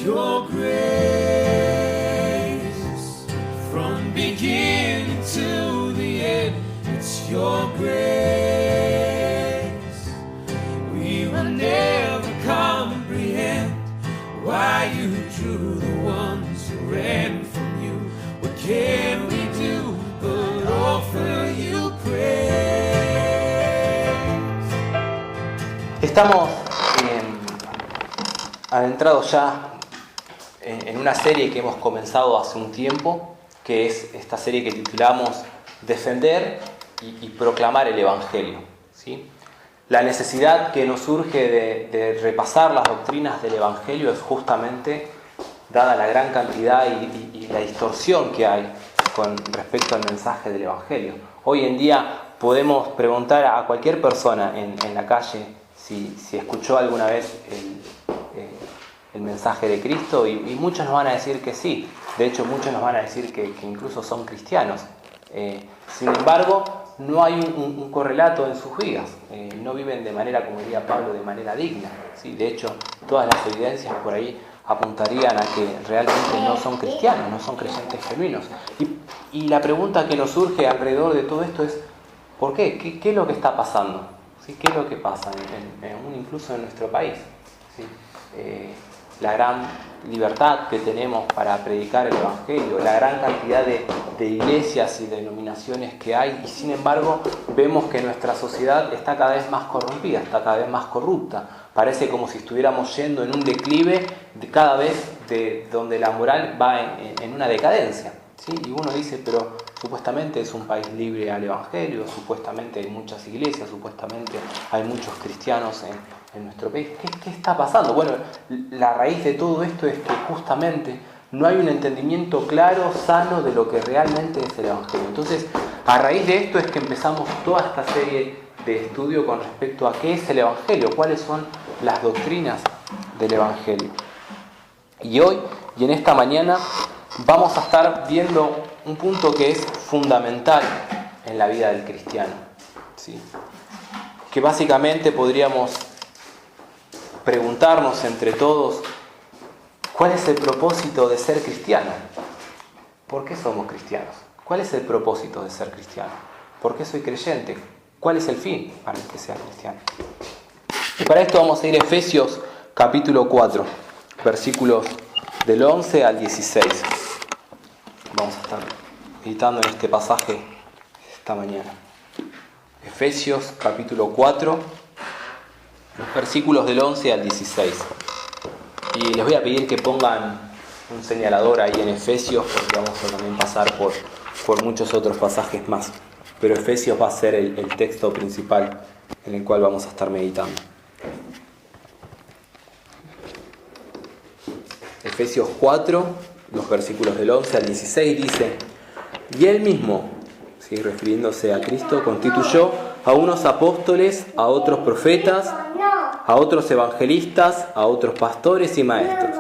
your grace from beginning to the end. It's your grace. We will never comprehend why you drew the ones who ran from you. What can we do but offer you praise? Estamos adentrados ya en una serie que hemos comenzado hace un tiempo, que es esta serie que titulamos Defender y proclamar el Evangelio, ¿sí? La necesidad que nos surge de repasar las doctrinas del Evangelio es justamente dada la gran cantidad y la distorsión que hay con respecto al mensaje del Evangelio. Hoy en día podemos preguntar a cualquier persona en la calle si escuchó alguna vez el mensaje de Cristo y muchos nos van a decir que sí. De hecho, muchos nos van a decir que incluso son cristianos. Sin embargo, no hay un correlato en sus vidas. No viven de manera, como diría Pablo, de manera digna, ¿sí? De hecho, todas las evidencias por ahí apuntarían a que realmente no son cristianos, no son creyentes genuinos. Y la pregunta que nos surge alrededor de todo esto es ¿por qué? ¿Qué es lo que está pasando? ¿Sí? ¿Qué es lo que pasa incluso en nuestro país? ¿Sí? La gran libertad que tenemos para predicar el Evangelio, la gran cantidad de iglesias y denominaciones que hay, y sin embargo vemos que nuestra sociedad está cada vez más corrompida, está cada vez más corrupta. Parece como si estuviéramos yendo en un declive cada vez donde la moral va en una decadencia, ¿sí? Y uno dice, pero supuestamente es un país libre al Evangelio, supuestamente hay muchas iglesias, supuestamente hay muchos cristianos en nuestro país. ¿Qué está pasando? Bueno, la raíz de todo esto es que justamente no hay un entendimiento claro, sano de lo que realmente es el Evangelio. Entonces, a raíz de esto es que empezamos toda esta serie de estudio con respecto a qué es el Evangelio, cuáles son las doctrinas del Evangelio. Y hoy, y en esta mañana, vamos a estar viendo un punto que es fundamental en la vida del cristiano, ¿sí? Que básicamente podríamos preguntarnos entre todos, ¿cuál es el propósito de ser cristiano? ¿Por qué somos cristianos? ¿Cuál es el propósito de ser cristiano? ¿Por qué soy creyente? ¿Cuál es el fin para el que sea cristiano? Y para esto vamos a ir a Efesios capítulo 4, versículos del 11 al 16. Vamos a estar meditando en este pasaje esta mañana. Efesios capítulo 4, los versículos del 11 al 16. Y les voy a pedir que pongan un señalador ahí en Efesios, porque vamos a también pasar por muchos otros pasajes más. Pero Efesios va a ser el texto principal en el cual vamos a estar meditando. Efesios 4, los versículos del 11 al 16 dice: y él mismo, ¿sí?, refiriéndose a Cristo, constituyó a unos apóstoles, a otros profetas, a otros evangelistas, a otros pastores y maestros,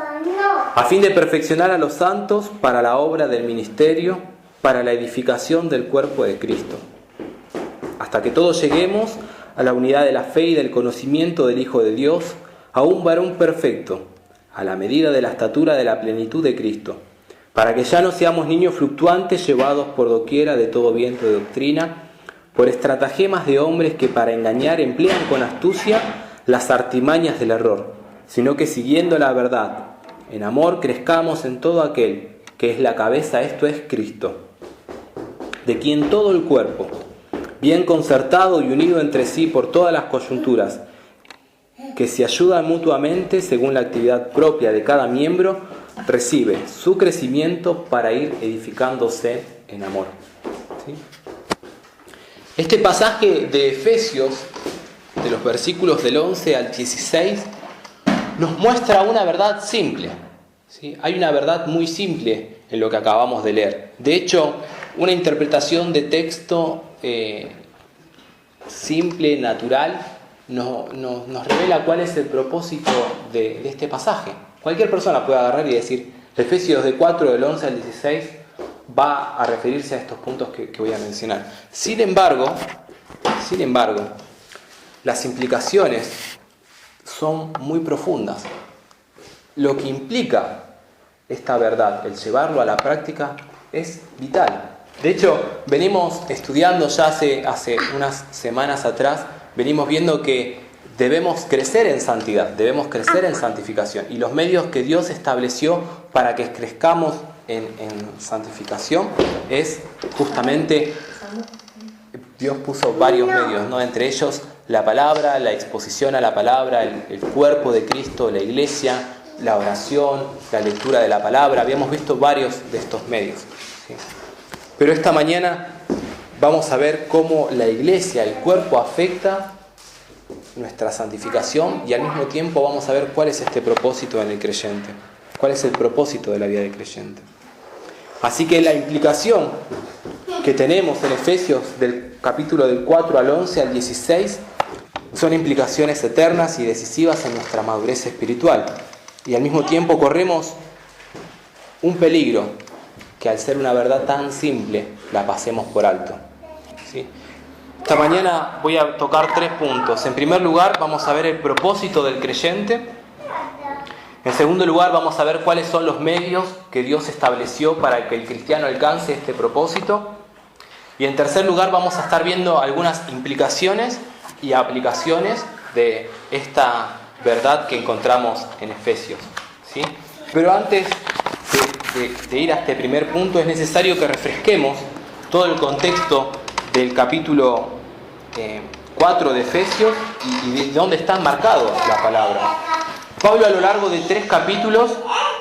a fin de perfeccionar a los santos para la obra del ministerio, para la edificación del cuerpo de Cristo, hasta que todos lleguemos a la unidad de la fe y del conocimiento del Hijo de Dios, a un varón perfecto, a la medida de la estatura de la plenitud de Cristo, para que ya no seamos niños fluctuantes llevados por doquiera de todo viento de doctrina, por estratagemas de hombres que para engañar emplean con astucia las artimañas del error, sino que siguiendo la verdad, en amor crezcamos en todo aquel que es la cabeza, esto es Cristo, de quien todo el cuerpo, bien concertado y unido entre sí por todas las coyunturas, que se ayudan mutuamente según la actividad propia de cada miembro, recibe su crecimiento para ir edificándose en amor. ¿Sí? Este pasaje de Efesios, de los versículos del 11 al 16, nos muestra una verdad simple, ¿sí? Hay una verdad muy simple en lo que acabamos de leer. De hecho, una interpretación de texto simple, natural, nos revela cuál es el propósito de este pasaje. Cualquier persona puede agarrar y decir, Efesios de 4, del 11 al 16, va a referirse a estos puntos que voy a mencionar. Sin embargo, las implicaciones son muy profundas. lo que implica esta verdad, el llevarlo a la práctica, es vital. De hecho, venimos estudiando ya hace unas semanas atrás, venimos viendo que debemos crecer en santidad, debemos crecer en santificación. Y los medios que Dios estableció para que crezcamos en santificación es justamente, Dios puso varios medios, ¿no? Entre ellos la palabra, la exposición a la palabra, el cuerpo de Cristo, la iglesia, la oración, la lectura de la palabra. Habíamos visto varios de estos medios, ¿sí? Pero esta mañana vamos a ver cómo la iglesia, el cuerpo, afecta nuestra santificación, y al mismo tiempo vamos a ver cuál es este propósito en el creyente, cuál es el propósito de la vida del creyente. Así que la implicación que tenemos en Efesios del capítulo del 4 al 11 al 16 son implicaciones eternas y decisivas en nuestra madurez espiritual, y al mismo tiempo corremos un peligro, que al ser una verdad tan simple la pasemos por alto, ¿sí? Esta mañana voy a tocar 3 puntos. En primer lugar, vamos a ver el propósito del creyente. En segundo lugar, vamos a ver cuáles son los medios que Dios estableció para que el cristiano alcance este propósito. Y en tercer lugar, vamos a estar viendo algunas implicaciones y aplicaciones de esta verdad que encontramos en Efesios, ¿sí? Pero antes de ir a este primer punto, es necesario que refresquemos todo el contexto del capítulo 4 de Efesios y de dónde está enmarcado la palabra. Pablo, a lo largo de 3 capítulos,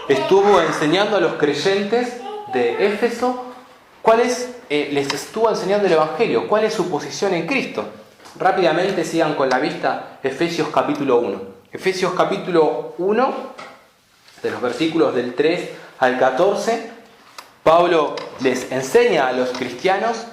estuvo enseñando a los creyentes de Éfeso les estuvo enseñando el Evangelio, cuál es su posición en Cristo. Rápidamente sigan con la vista Efesios capítulo 1. Efesios capítulo 1, de los versículos del 3 al 14, Pablo les enseña a los cristianos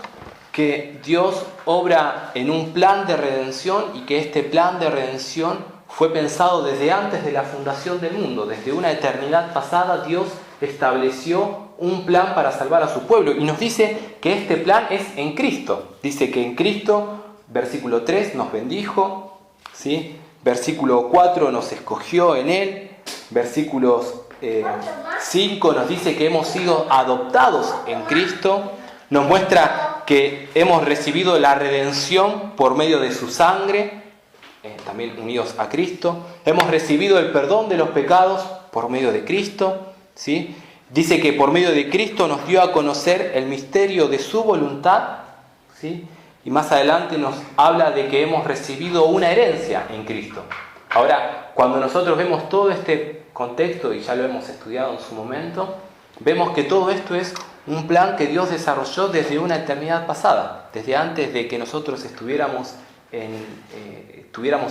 que Dios obra en un plan de redención y que este plan de redención fue pensado desde antes de la fundación del mundo. Desde una eternidad pasada Dios estableció un plan para salvar a su pueblo y nos dice que este plan es en Cristo. Dice que en Cristo, versículo 3, nos bendijo, ¿sí? Versículo 4, nos escogió en Él. Versículos 5 nos dice que hemos sido adoptados en Cristo. Nos muestra que hemos recibido la redención por medio de su sangre, también unidos a Cristo. Hemos recibido el perdón de los pecados por medio de Cristo, ¿sí? Dice que por medio de Cristo nos dio a conocer el misterio de su voluntad, ¿sí? Y más adelante nos habla de que hemos recibido una herencia en Cristo. Ahora, cuando nosotros vemos todo este contexto, y ya lo hemos estudiado en su momento, vemos que todo esto es un plan que Dios desarrolló desde una eternidad pasada, desde antes de que nosotros tuviéramos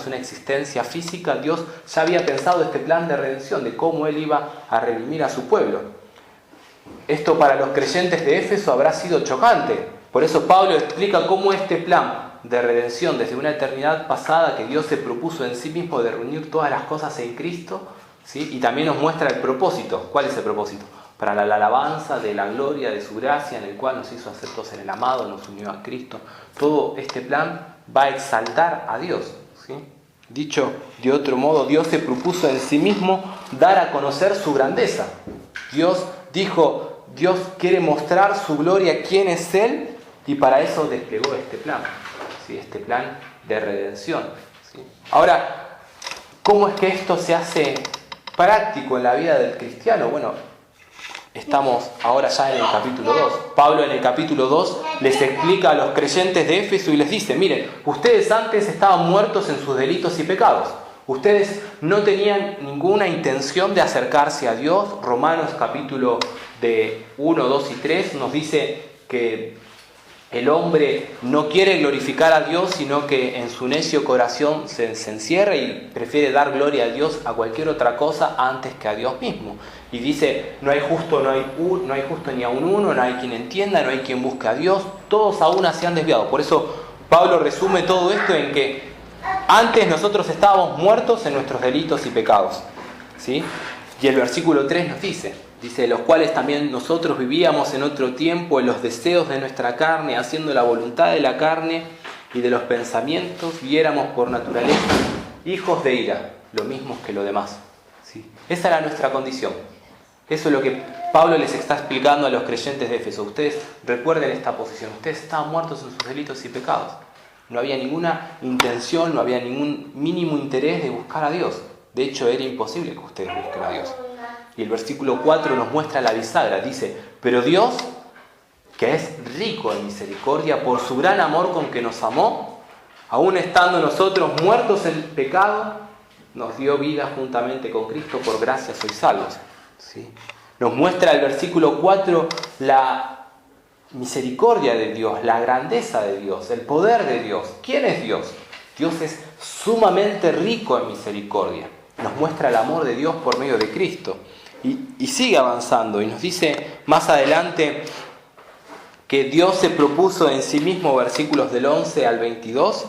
una existencia física. Dios ya había pensado este plan de redención, de cómo Él iba a redimir a su pueblo. Esto para los creyentes de Éfeso habrá sido chocante. Por eso Pablo explica cómo este plan de redención desde una eternidad pasada que Dios se propuso en sí mismo de reunir todas las cosas en Cristo, ¿sí? Y también nos muestra el propósito. ¿Cuál es el propósito? Para la alabanza de la gloria de su gracia, en el cual nos hizo aceptos en el amado, nos unió a Cristo. Todo este plan va a exaltar a Dios, ¿sí? Dicho de otro modo, Dios se propuso en sí mismo dar a conocer su grandeza. Dios dijo, Dios quiere mostrar su gloria, quién es Él, y para eso desplegó este plan, ¿sí? Este plan de redención, ¿sí? Ahora, ¿cómo es que esto se hace práctico en la vida del cristiano? Bueno, estamos ahora ya en el capítulo 2. Pablo en el capítulo 2 les explica a los creyentes de Éfeso y les dice, miren, ustedes antes estaban muertos en sus delitos y pecados. Ustedes no tenían ninguna intención de acercarse a Dios. Romanos capítulo de 1, 2 y 3 nos dice que el hombre no quiere glorificar a Dios, sino que en su necio corazón se encierra y prefiere dar gloria a Dios a cualquier otra cosa antes que a Dios mismo. Y dice, no hay justo ni a un uno, no hay quien entienda, no hay quien busque a Dios, todos a una se han desviado. Por eso Pablo resume todo esto en que antes nosotros estábamos muertos en nuestros delitos y pecados, ¿sí? Y el versículo 3 nos dice, los cuales también nosotros vivíamos en otro tiempo en los deseos de nuestra carne, haciendo la voluntad de la carne y de los pensamientos, y éramos por naturaleza hijos de ira, lo mismos que los demás. ¿sí? Esa era nuestra condición. Eso es lo que Pablo les está explicando a los creyentes de Éfeso. Ustedes recuerden esta posición. Ustedes estaban muertos en sus delitos y pecados. No había ninguna intención, no había ningún mínimo interés de buscar a Dios. De hecho, era imposible que ustedes busquen a Dios. Y el versículo 4 nos muestra la bisagra. Dice, pero Dios, que es rico en misericordia, por su gran amor con que nos amó, aún estando nosotros muertos en pecado, nos dio vida juntamente con Cristo, por gracia sois salvos. ¿Sí? Nos muestra el versículo 4 la misericordia de Dios, la grandeza de Dios, el poder de Dios. ¿Quién es Dios? Dios es sumamente rico en misericordia. Nos muestra el amor de Dios por medio de Cristo. Y sigue avanzando y nos dice más adelante que Dios se propuso en sí mismo, versículos del 11 al 22,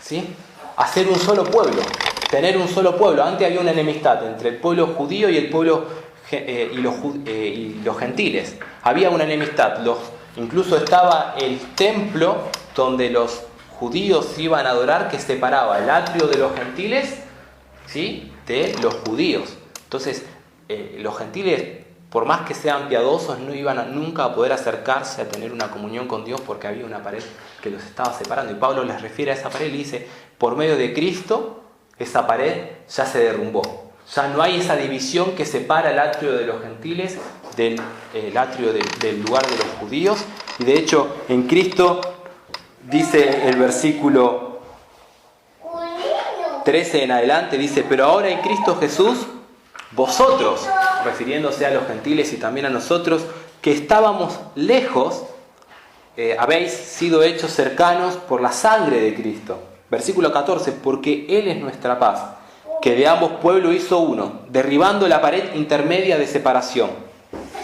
¿sí? Hacer un solo pueblo, tener un solo pueblo. Antes había una enemistad entre el pueblo judío y el pueblo y los gentiles. Había una enemistad. Incluso estaba el templo donde los judíos iban a adorar, que separaba el atrio de los gentiles, ¿sí?, de los judíos. Entonces, los gentiles, por más que sean piadosos, no iban nunca a poder acercarse a tener una comunión con Dios, porque había una pared que los estaba separando. Y Pablo les refiere a esa pared y dice, por medio de Cristo, esa pared ya se derrumbó. Ya no hay esa división que separa el atrio de los gentiles del atrio del lugar de los judíos. Y de hecho, en Cristo, dice el versículo 13 en adelante, dice, pero ahora en Cristo Jesús, vosotros, refiriéndose a los gentiles y también a nosotros, que estábamos lejos, habéis sido hechos cercanos por la sangre de Cristo. Versículo 14, porque Él es nuestra paz, que de ambos pueblos hizo uno, derribando la pared intermedia de separación.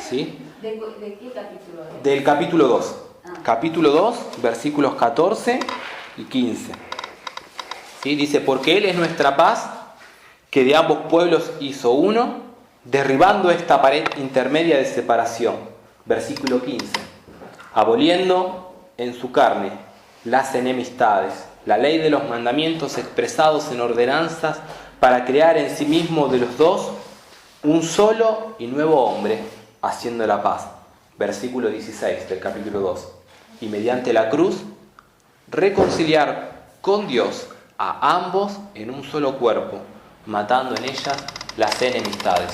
¿Sí? ¿De qué capítulo es? Del capítulo 2. Capítulo 2, versículos 14 y 15. ¿Sí? Dice, porque Él es nuestra paz, que de ambos pueblos hizo uno, derribando esta pared intermedia de separación. Versículo 15. Aboliendo en su carne las enemistades, la ley de los mandamientos expresados en ordenanzas, para crear en sí mismo de los dos un solo y nuevo hombre, haciendo la paz. Versículo 16 del capítulo 2. Y mediante la cruz, reconciliar con Dios a ambos en un solo cuerpo, matando en ellas las enemistades.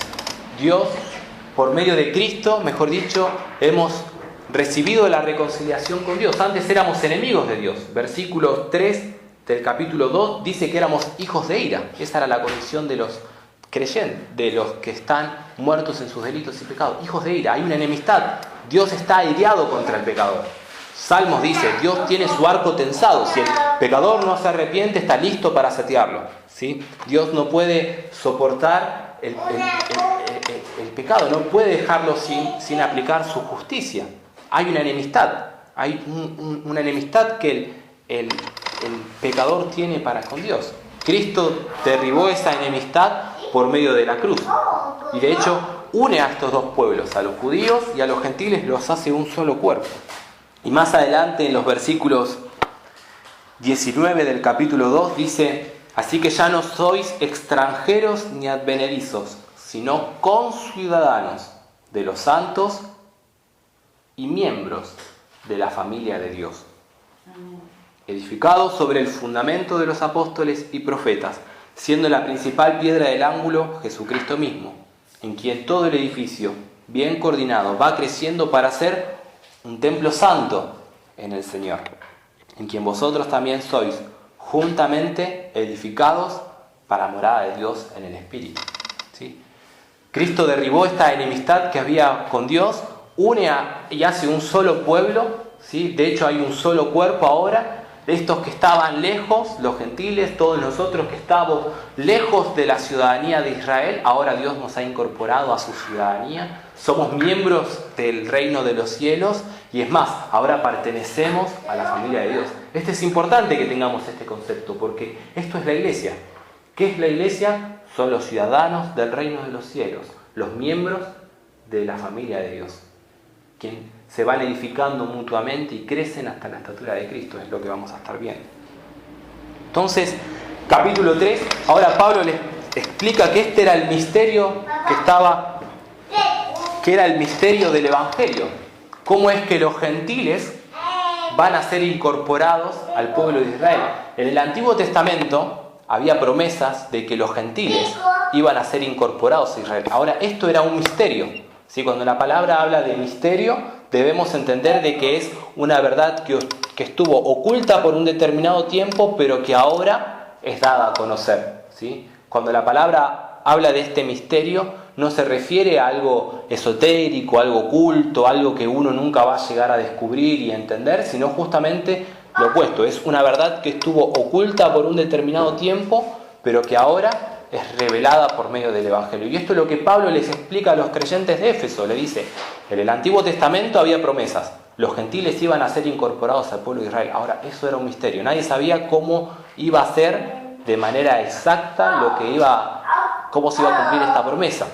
Dios, por medio de Cristo, mejor dicho, hemos recibido la reconciliación con Dios. Antes éramos enemigos de Dios. Versículo 3 del capítulo 2 dice que éramos hijos de ira. Esa era la condición de los creyentes, de los que están muertos en sus delitos y pecados. Hijos de ira, hay una enemistad. Dios está airado contra el pecador. Salmos dice, Dios tiene su arco tensado. Si el pecador no se arrepiente, está listo para satearlo. ¿Sí? Dios no puede soportar el pecado, no puede dejarlo sin aplicar su justicia. Hay una enemistad, hay una enemistad que el pecador tiene para con Dios. Cristo derribó esa enemistad por medio de la cruz. Y de hecho une a estos dos pueblos, a los judíos y a los gentiles, los hace un solo cuerpo. Y más adelante en los versículos 19 del capítulo 2 dice, así que ya no sois extranjeros ni advenedizos, sino conciudadanos de los santos y miembros de la familia de Dios, edificados sobre el fundamento de los apóstoles y profetas, siendo la principal piedra del ángulo Jesucristo mismo, en quien todo el edificio, bien coordinado, va creciendo para ser un templo santo en el Señor, en quien vosotros también sois juntamente edificados para morada de Dios en el Espíritu. ¿Sí? Cristo derribó esta enemistad que había con Dios, une y hace un solo pueblo, ¿sí? De hecho hay un solo cuerpo ahora, de estos que estaban lejos, los gentiles, todos nosotros que estábamos lejos de la ciudadanía de Israel, ahora Dios nos ha incorporado a su ciudadanía, somos miembros del reino de los cielos y es más, ahora pertenecemos a la familia de Dios. Es importante que tengamos este concepto porque esto es la iglesia. ¿Qué es la iglesia? Son los ciudadanos del reino de los cielos, los miembros de la familia de Dios, quienes se van edificando mutuamente y crecen hasta la estatura de Cristo, es lo que vamos a estar viendo. Entonces, capítulo 3, ahora Pablo les explica que este era el misterio que era el misterio del Evangelio. ¿Cómo es que los gentiles van a ser incorporados al pueblo de Israel? En el Antiguo Testamento había promesas de que los gentiles iban a ser incorporados a Israel. Ahora, esto era un misterio. ¿Sí? Cuando la palabra habla de misterio, debemos entender de que es una verdad que estuvo oculta por un determinado tiempo, pero que ahora es dada a conocer. ¿Sí? Cuando la palabra habla de este misterio, no se refiere a algo esotérico, algo oculto, algo que uno nunca va a llegar a descubrir y entender, sino justamente lo opuesto. Es una verdad que estuvo oculta por un determinado tiempo, pero que ahora es revelada por medio del Evangelio. Y esto es lo que Pablo les explica a los creyentes de Éfeso. Le dice, en el Antiguo Testamento había promesas. Los gentiles iban a ser incorporados al pueblo de Israel. Ahora, eso era un misterio. Nadie sabía cómo iba a ser de manera exacta cómo se iba a cumplir esta promesa.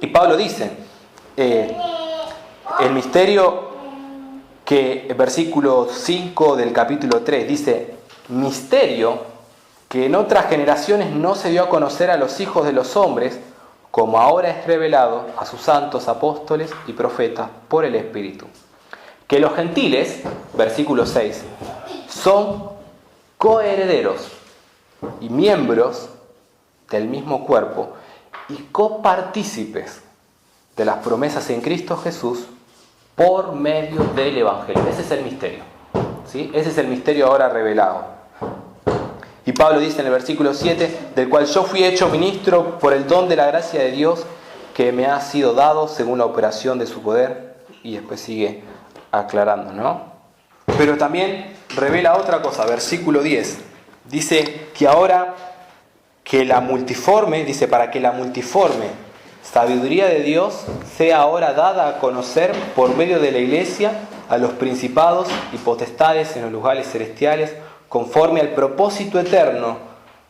Y Pablo dice, el misterio que el versículo 5 del capítulo 3 dice, misterio que en otras generaciones no se dio a conocer a los hijos de los hombres, como ahora es revelado a sus santos apóstoles y profetas por el Espíritu. Que los gentiles, versículo 6, son coherederos y miembros del mismo cuerpo y copartícipes de las promesas en Cristo Jesús por medio del Evangelio. Ese es el misterio. ¿Sí? Ese es el misterio ahora revelado. Y Pablo dice en el versículo 7, del cual yo fui hecho ministro por el don de la gracia de Dios que me ha sido dado según la operación de su poder. Y después sigue aclarando, ¿no? Pero también revela otra cosa, versículo 10. Dice que ahora para que la multiforme sabiduría de Dios sea ahora dada a conocer por medio de la Iglesia a los principados y potestades en los lugares celestiales, conforme al propósito eterno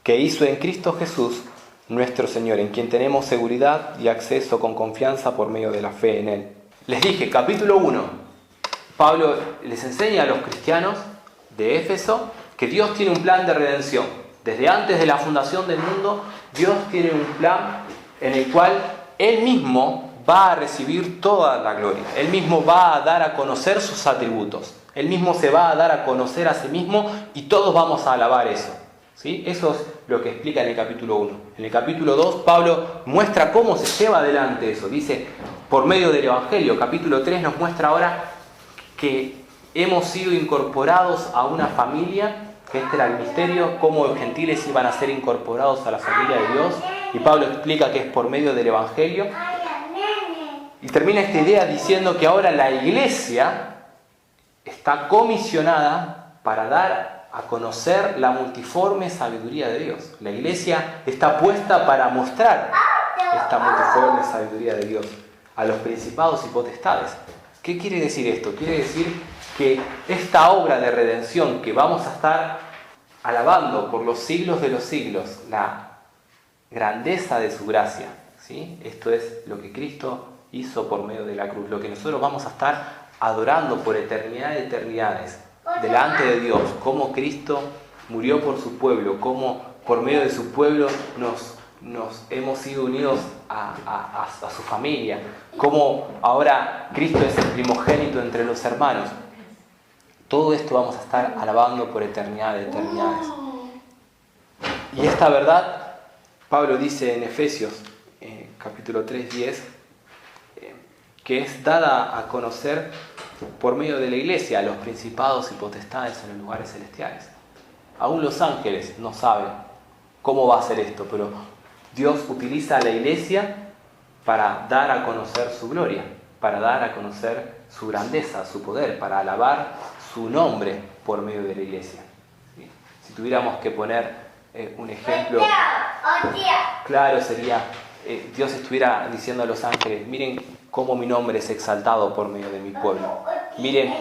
que hizo en Cristo Jesús, nuestro Señor, en quien tenemos seguridad y acceso con confianza por medio de la fe en Él. Les dije, capítulo 1, Pablo les enseña a los cristianos de Éfeso que Dios tiene un plan de redención. Desde antes de la fundación del mundo, Dios tiene un plan en el cual Él mismo va a recibir toda la gloria. Él mismo va a dar a conocer sus atributos. Él mismo se va a dar a conocer a sí mismo y todos vamos a alabar eso. ¿Sí? Eso es lo que explica en el capítulo 1. En el capítulo 2, Pablo muestra cómo se lleva adelante eso. Dice, por medio del Evangelio. Capítulo 3 nos muestra ahora que hemos sido incorporados a una familia, que este era el misterio, cómo los gentiles iban a ser incorporados a la familia de Dios. Y Pablo explica que es por medio del Evangelio. Y termina esta idea diciendo que ahora la iglesia está comisionada para dar a conocer la multiforme sabiduría de Dios. La iglesia está puesta para mostrar esta multiforme sabiduría de Dios a los principados y potestades. ¿Qué quiere decir esto? Quiere decir que esta obra de redención que vamos a estar alabando por los siglos de los siglos, la grandeza de su gracia, ¿sí? Esto es lo que Cristo hizo por medio de la cruz, lo que nosotros vamos a estar adorando por eternidad de eternidades delante de Dios, cómo Cristo murió por su pueblo, cómo por medio de su pueblo nos hemos sido unidos a su familia, cómo ahora Cristo es el primogénito entre los hermanos. Todo esto vamos a estar alabando por eternidad de eternidades. Y esta verdad, Pablo dice en Efesios, capítulo 3:10, que es dada a conocer por medio de la iglesia a los principados y potestades en los lugares celestiales. Aún los ángeles no saben cómo va a ser esto, pero Dios utiliza a la iglesia para dar a conocer su gloria, para dar a conocer su grandeza, su poder, para alabar su nombre por medio de la iglesia. ¿Sí? Si tuviéramos que poner un ejemplo claro, sería Dios estuviera diciendo a los ángeles, miren cómo mi nombre es exaltado por medio de mi pueblo. Miren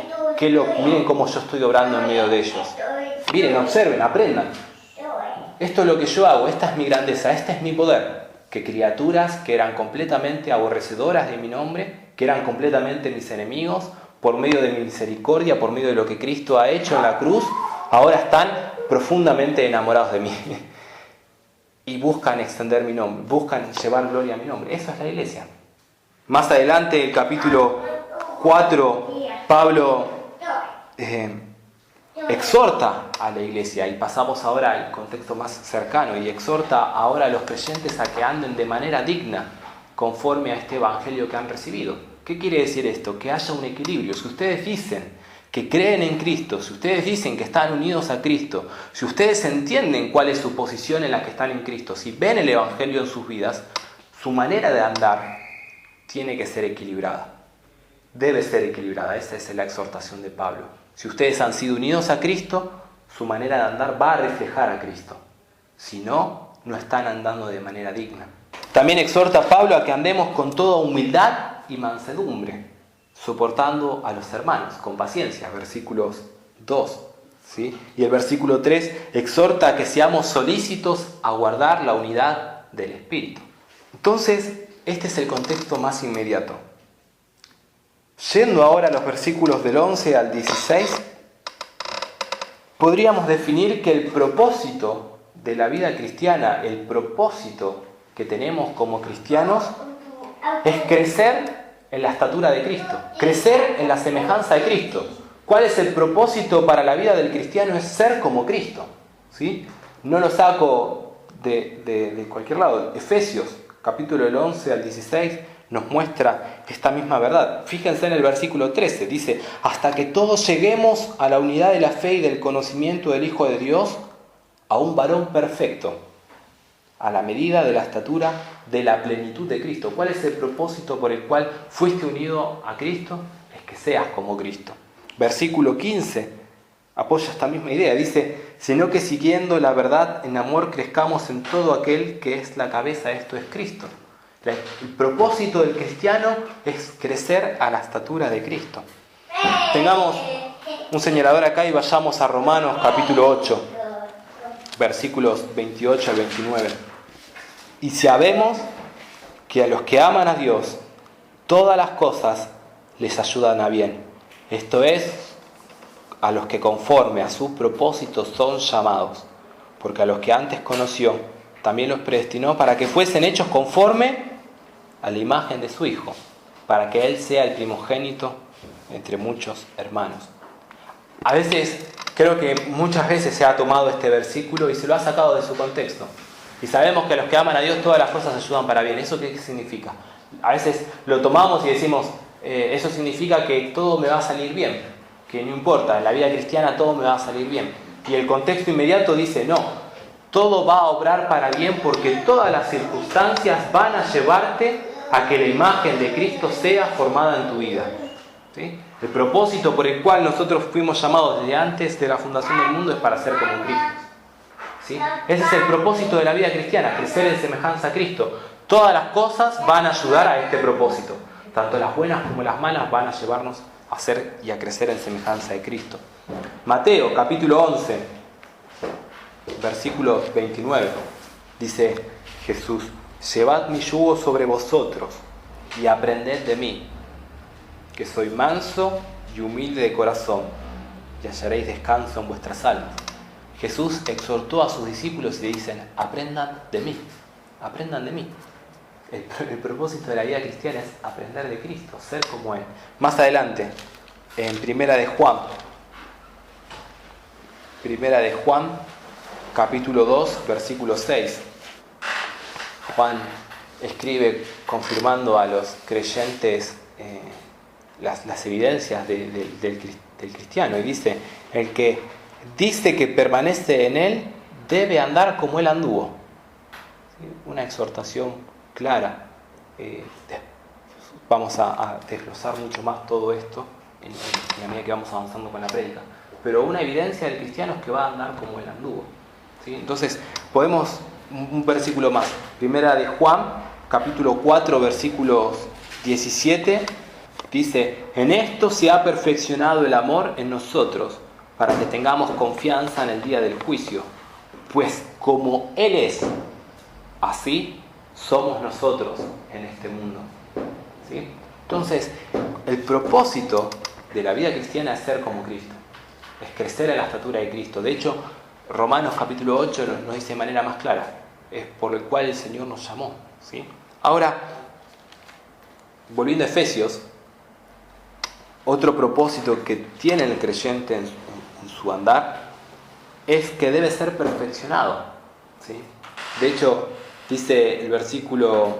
cómo yo estoy obrando en medio de ellos. Miren, observen, aprendan. Esto es lo que yo hago, esta es mi grandeza, este es mi poder. Que criaturas que eran completamente aborrecedoras de mi nombre, que eran completamente mis enemigos, por medio de mi misericordia, por medio de lo que Cristo ha hecho en la cruz, ahora están profundamente enamorados de mí. y buscan extender mi nombre, buscan llevar gloria a mi nombre. Eso es la iglesia. Más adelante, el capítulo 4, Pablo exhorta a la iglesia, y pasamos ahora al contexto más cercano, y exhorta ahora a los creyentes a que anden de manera digna conforme a este evangelio que han recibido. ¿Qué quiere decir esto? Que haya un equilibrio. Si ustedes dicen que creen en Cristo, si ustedes dicen que están unidos a Cristo, si ustedes entienden cuál es su posición en la que están en Cristo, si ven el evangelio en sus vidas, su manera de andar tiene que ser equilibrada. Debe ser equilibrada. Esa es la exhortación de Pablo. Si ustedes han sido unidos a Cristo, su manera de andar va a reflejar a Cristo. Si no, no están andando de manera digna. También exhorta a Pablo a que andemos con toda humildad y mansedumbre, soportando a los hermanos con paciencia, versículos 2. ¿Sí? Y el versículo 3 exhorta a que seamos solícitos a guardar la unidad del Espíritu. Entonces, este es el contexto más inmediato. Yendo ahora a los versículos del 11 al 16, podríamos definir que el propósito de la vida cristiana, el propósito que tenemos como cristianos, es crecer en la estatura de Cristo, crecer en la semejanza de Cristo. ¿Cuál es el propósito para la vida del cristiano? Es ser como Cristo. ¿Sí? No lo saco de cualquier lado. Efesios, capítulo del 11 al 16, nos muestra esta misma verdad. Fíjense en el versículo 13, dice: hasta que todos lleguemos a la unidad de la fe y del conocimiento del Hijo de Dios, a un varón perfecto, a la medida de la estatura de la plenitud de Cristo. ¿Cuál es el propósito por el cual fuiste unido a Cristo? Es que seas como Cristo. Versículo 15 apoya esta misma idea. Dice: sino que siguiendo la verdad en amor crezcamos en todo aquel que es la cabeza, esto es Cristo. El propósito del cristiano es crecer a la estatura de Cristo. Tengamos un señalador acá y vayamos a Romanos capítulo 8, versículos 28 al 29. Y sabemos que a los que aman a Dios, todas las cosas les ayudan a bien. Esto es, a los que conforme a sus propósitos son llamados. Porque a los que antes conoció, también los predestinó para que fuesen hechos conforme a la imagen de su Hijo, para que Él sea el primogénito entre muchos hermanos. A veces, creo que muchas veces se ha tomado este versículo y se lo ha sacado de su contexto. Y sabemos que a los que aman a Dios todas las cosas ayudan para bien. ¿Eso qué significa? A veces lo tomamos y decimos, eso significa que todo me va a salir bien, que no importa, en la vida cristiana todo me va a salir bien. Y el contexto inmediato dice, no, todo va a obrar para bien porque todas las circunstancias van a llevarte a que la imagen de Cristo sea formada en tu vida. ¿Sí? El propósito por el cual nosotros fuimos llamados desde antes de la fundación del mundo es para ser como Cristo. ¿Sí? Ese es el propósito de la vida cristiana, crecer en semejanza a Cristo. Todas las cosas van a ayudar a este propósito. Tanto las buenas como las malas van a llevarnos a ser y a crecer en semejanza de Cristo. Mateo, capítulo 11, versículo 29, dice Jesús: llevad mi yugo sobre vosotros y aprended de mí, que soy manso y humilde de corazón, y hallaréis descanso en vuestras almas. Jesús exhortó a sus discípulos y le dicen: aprendan de mí, aprendan de mí. El propósito de la vida cristiana es aprender de Cristo, ser como Él. Más adelante, en Primera de Juan, capítulo 2, versículo 6, Juan escribe confirmando a los creyentes las evidencias del cristiano, y dice: el que dice que permanece en Él debe andar como Él anduvo. ¿Sí? Una exhortación clara. Vamos a desglosar mucho más todo esto en la medida que vamos avanzando con la prédica, pero una evidencia del cristiano es que va a andar como Él anduvo. ¿Sí? Entonces podemos, un versículo más, Primera de Juan, capítulo 4, versículos 17, dice: en esto se ha perfeccionado el amor en nosotros, para que tengamos confianza en el día del juicio, pues como Él es, así somos nosotros en este mundo. ¿Sí? Entonces, el propósito de la vida cristiana es ser como Cristo, es crecer en la estatura de Cristo. De hecho, Romanos capítulo 8 nos dice de manera más clara: es por el cual el Señor nos llamó, ¿sí? Ahora, volviendo a Efesios, otro propósito que tiene el creyente en su andar es que debe ser perfeccionado, ¿sí? De hecho, dice el versículo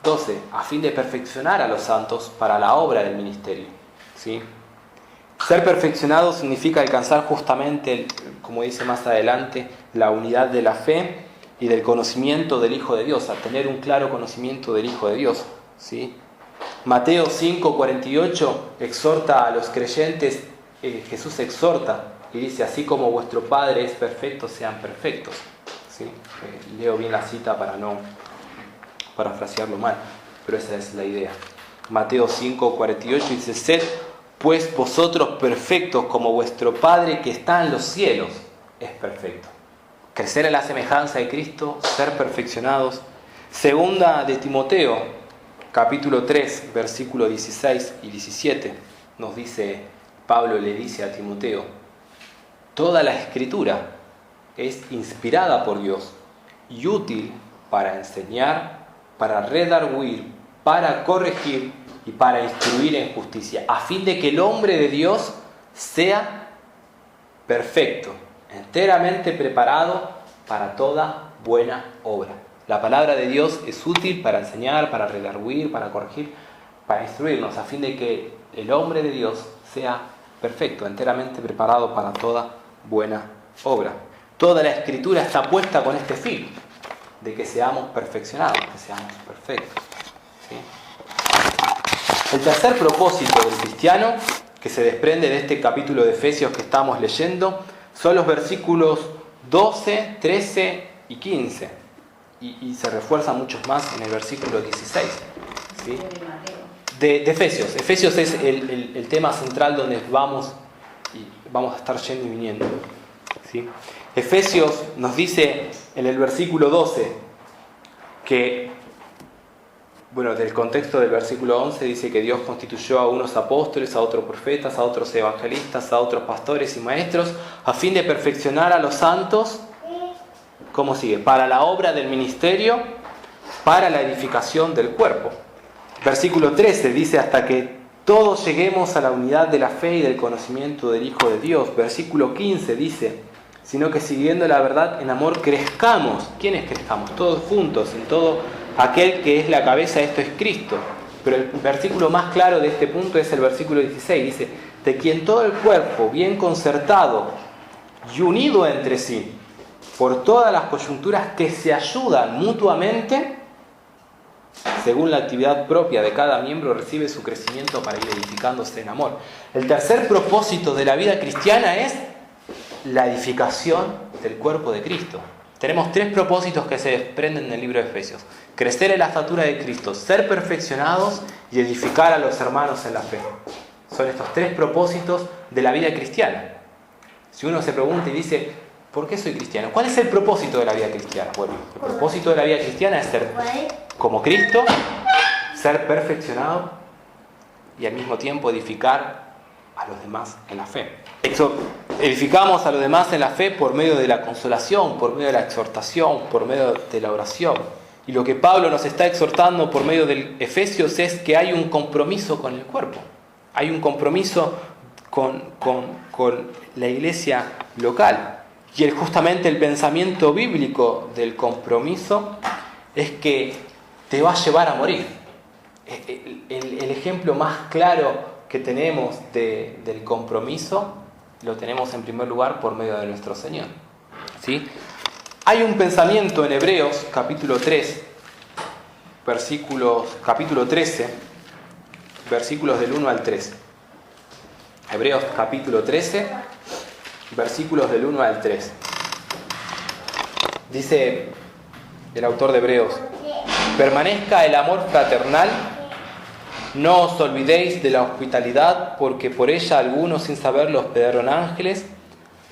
12, a fin de perfeccionar a los santos para la obra del ministerio, ¿sí? Ser perfeccionado significa alcanzar justamente, como dice más adelante, la unidad de la fe y del conocimiento del Hijo de Dios, a tener un claro conocimiento del Hijo de Dios, ¿sí? Mateo 5:48 exhorta a los creyentes, Jesús exhorta y dice, así como vuestro Padre es perfecto, sean perfectos, ¿sí? Leo bien la cita para no parafrasearlo mal, pero esa es la idea. Mateo 5:48 dice, sed pues vosotros perfectos como vuestro Padre que está en los cielos es perfecto. Crecer en la semejanza de Cristo, ser perfeccionados. Segunda de Timoteo, capítulo 3, versículos 16 y 17, nos dice, Pablo le dice a Timoteo, toda la Escritura es inspirada por Dios y útil para enseñar, para redarguir, para corregir y para instruir en justicia, a fin de que el hombre de Dios sea perfecto, enteramente preparado para toda buena obra. La palabra de Dios es útil para enseñar, para redarguir, para corregir, para instruirnos, a fin de que el hombre de Dios sea perfecto, enteramente preparado para toda buena obra. Toda la Escritura está puesta con este fin, de que seamos perfeccionados, que seamos perfectos, ¿sí? El tercer propósito del cristiano, que se desprende de este capítulo de Efesios que estamos leyendo, son los versículos 12, 13 y 15. Y se refuerza muchos más en el versículo 16. ¿Sí? De Efesios. Efesios es el tema central donde vamos a estar yendo y viniendo. ¿Sí? Efesios nos dice en el versículo 12 que, bueno, del contexto del versículo 11 dice que Dios constituyó a unos apóstoles, a otros profetas, a otros evangelistas, a otros pastores y maestros, a fin de perfeccionar a los santos. ¿Cómo sigue? Para la obra del ministerio, para la edificación del cuerpo. Versículo 13 dice hasta que todos lleguemos a la unidad de la fe y del conocimiento del Hijo de Dios. Versículo 15 dice, sino que siguiendo la verdad en amor crezcamos. ¿Quiénes crezcamos? Todos juntos, en todo aquel que es la cabeza, esto es Cristo. Pero el versículo más claro de este punto es el versículo 16. Dice, de quien todo el cuerpo, bien concertado y unido entre sí, por todas las coyunturas que se ayudan mutuamente, según la actividad propia de cada miembro, recibe su crecimiento para ir edificándose en amor. El tercer propósito de la vida cristiana es la edificación del cuerpo de Cristo. Tenemos tres propósitos que se desprenden del libro de Efesios: crecer en la estatura de Cristo, ser perfeccionados y edificar a los hermanos en la fe. Son estos tres propósitos de la vida cristiana. Si uno se pregunta y dice, ¿por qué soy cristiano? ¿Cuál es el propósito de la vida cristiana? Bueno, el propósito de la vida cristiana es ser como Cristo, ser perfeccionado y al mismo tiempo edificar a los demás en la fe. Edificamos a los demás en la fe por medio de la consolación, por medio de la exhortación, por medio de la oración. Y lo que Pablo nos está exhortando por medio del Efesios es que hay un compromiso con el cuerpo. Hay un compromiso con la iglesia local. Y justamente el pensamiento bíblico del compromiso es que te va a llevar a morir. El ejemplo más claro que tenemos del compromiso lo tenemos en primer lugar por medio de nuestro Señor. ¿Sí? Hay un pensamiento en Hebreos capítulo 3, capítulo 13, versículos del 1 al 3. Hebreos capítulo 13, versículos del 1 al 3. Dice el autor de Hebreos: permanezca el amor fraternal, no os olvidéis de la hospitalidad, porque por ella algunos sin saberlo hospedaron ángeles.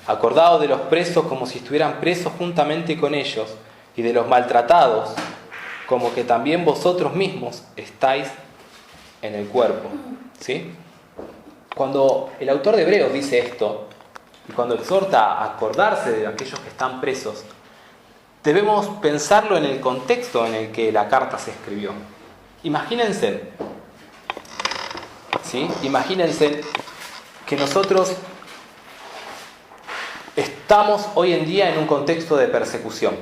Acordaos de los presos como si estuvieran presos juntamente con ellos, y de los maltratados, como que también vosotros mismos estáis en el cuerpo. ¿Sí? Cuando el autor de Hebreos dice esto, y cuando exhorta a acordarse de aquellos que están presos, debemos pensarlo en el contexto en el que la carta se escribió. Imagínense, ¿sí? Imagínense que nosotros estamos hoy en día en un contexto de persecución.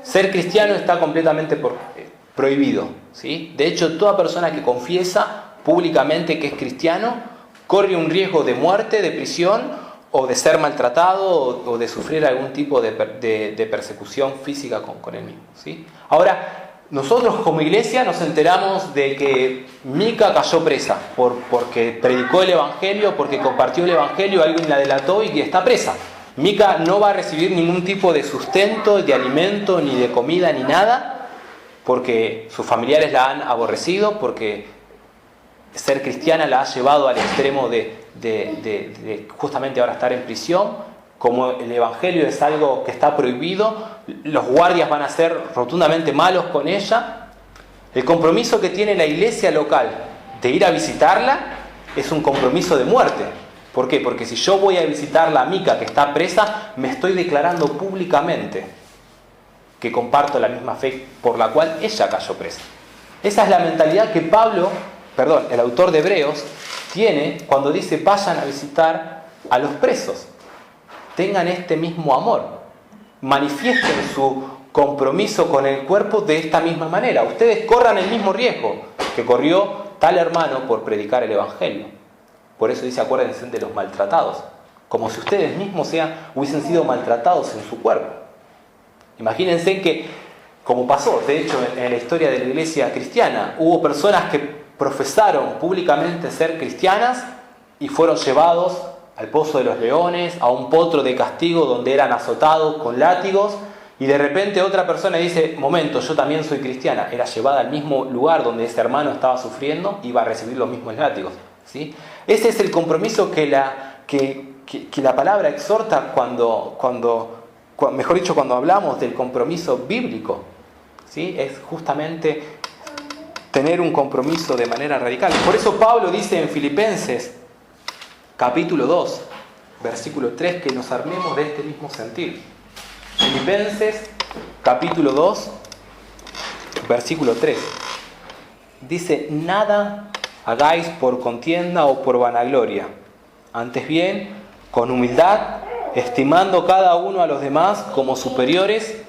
Ser cristiano está completamente prohibido, ¿sí? De hecho, toda persona que confiesa públicamente que es cristiano corre un riesgo de muerte, de prisión, o de ser maltratado, o de sufrir algún tipo de persecución física con él mismo, ¿sí? Ahora, nosotros como iglesia nos enteramos de que Mica cayó presa porque predicó el Evangelio, porque compartió el Evangelio, alguien la delató y está presa. Mica no va a recibir ningún tipo de sustento, de alimento, ni de comida, ni nada, porque sus familiares la han aborrecido, porque ser cristiana la ha llevado al extremo de justamente ahora estar en prisión. Como el Evangelio es algo que está prohibido, los guardias van a ser rotundamente malos con ella. El compromiso que tiene la iglesia local de ir a visitarla es un compromiso de muerte. ¿Por qué? Porque si yo voy a visitarla a Mica, que está presa, me estoy declarando públicamente que comparto la misma fe por la cual ella cayó presa. Esa es la mentalidad que el autor de Hebreos, tiene cuando dice: vayan a visitar a los presos. Tengan este mismo amor. Manifiesten su compromiso con el cuerpo de esta misma manera. Ustedes corran el mismo riesgo que corrió tal hermano por predicar el Evangelio. Por eso dice: acuérdense de los maltratados. Como si ustedes mismos hubiesen sido maltratados en su cuerpo. Imagínense que, como pasó, de hecho, en la historia de la iglesia cristiana, hubo personas que profesaron públicamente ser cristianas y fueron llevados al pozo de los leones, a un potro de castigo donde eran azotados con látigos, y de repente otra persona dice: momento, yo también soy cristiana. Era llevada al mismo lugar donde ese hermano estaba sufriendo, iba a recibir los mismos látigos, ¿sí? Ese es el compromiso que la palabra exhorta cuando hablamos del compromiso bíblico, ¿sí? Es justamente tener un compromiso de manera radical. Por eso Pablo dice en Filipenses capítulo 2, versículo 3, que nos armemos de este mismo sentir. Filipenses capítulo 2, versículo 3. Dice: nada hagáis por contienda o por vanagloria, antes bien, con humildad, estimando cada uno a los demás como superiores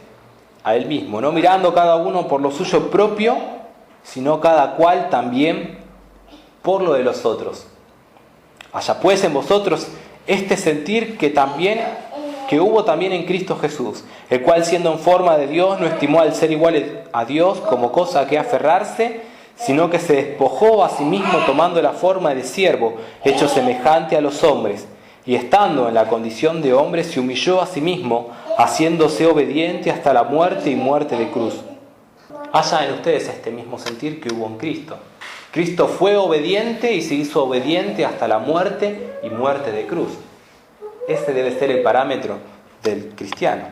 a él mismo, no mirando cada uno por lo suyo propio, sino cada cual también por lo de los otros. Haya pues en vosotros este sentir que hubo también en Cristo Jesús, el cual, siendo en forma de Dios, no estimó al ser igual a Dios como cosa a que aferrarse, sino que se despojó a sí mismo, tomando la forma de siervo, hecho semejante a los hombres, y estando en la condición de hombre, se humilló a sí mismo, haciéndose obediente hasta la muerte y muerte de cruz. Haya en ustedes este mismo sentir que hubo en Cristo. Cristo fue obediente y se hizo obediente hasta la muerte y muerte de cruz. Ese debe ser el parámetro del cristiano.